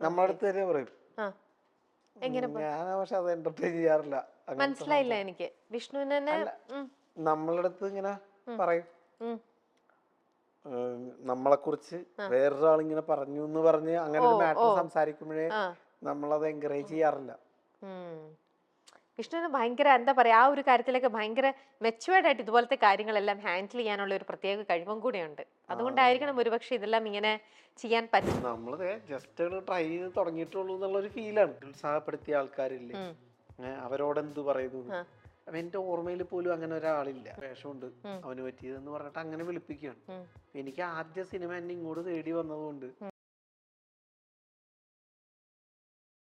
നമ്മുടെ അടുത്ത് തന്നെ പറയും. ഞാൻ പക്ഷെ അത് എന്റർടൈൻ ചെയ്യാറില്ല. മനസ്സിലായില്ല എനിക്ക്. വിഷ്ണുവിനെ നമ്മളുടെ അടുത്ത് ഇങ്ങനെ പറയും, നമ്മളെ കുറിച്ച് വേറൊരാൾ ഇങ്ങനെ പറഞ്ഞു എന്ന് പറഞ്ഞ് അങ്ങനെ ഒരു മാറ്റർ സംസാരിക്കുമ്പോഴേ നമ്മളത് എൻകറേജ് ചെയ്യാറില്ല. വിഷ്ണുവിന് ഭയങ്കര എന്താ പറയാ, ആ ഒരു കാര്യത്തിലൊക്കെ ഭയങ്കര മെച്ചുവേർഡ് ആയിട്ട് ഇതുപോലത്തെ കാര്യങ്ങളെല്ലാം ഹാൻഡിൽ ചെയ്യാനുള്ള ഒരു പ്രത്യേക കഴിവും കൂടെയുണ്ട്. അതുകൊണ്ടായിരിക്കണം ഒരുപക്ഷെ ഇതെല്ലാം ഇങ്ങനെ ചെയ്യാൻ പറ്റും. നമ്മള് ജസ്റ്റ് ട്രൈ ചെയ്ത് തുടങ്ങിയിട്ടുള്ളൂ എന്നുള്ളൊരു ഫീലാണ്. ഉത്സാഹപ്പെടുത്തിയ ആൾക്കാരില്ലേ, അവരോടെന്ത് പറയുന്നു. എന്റെ ഓർമ്മയിൽ പോലും അങ്ങനെ ഒരാളില്ല. വേഷമുണ്ട് അവന് പറ്റിയതെന്ന് പറഞ്ഞിട്ട് അങ്ങനെ വിളിപ്പിക്കുകയാണ്. എനിക്ക് ആദ്യ സിനിമ എന്നെ ഇങ്ങോട്ട് തേടി വന്നതുകൊണ്ട്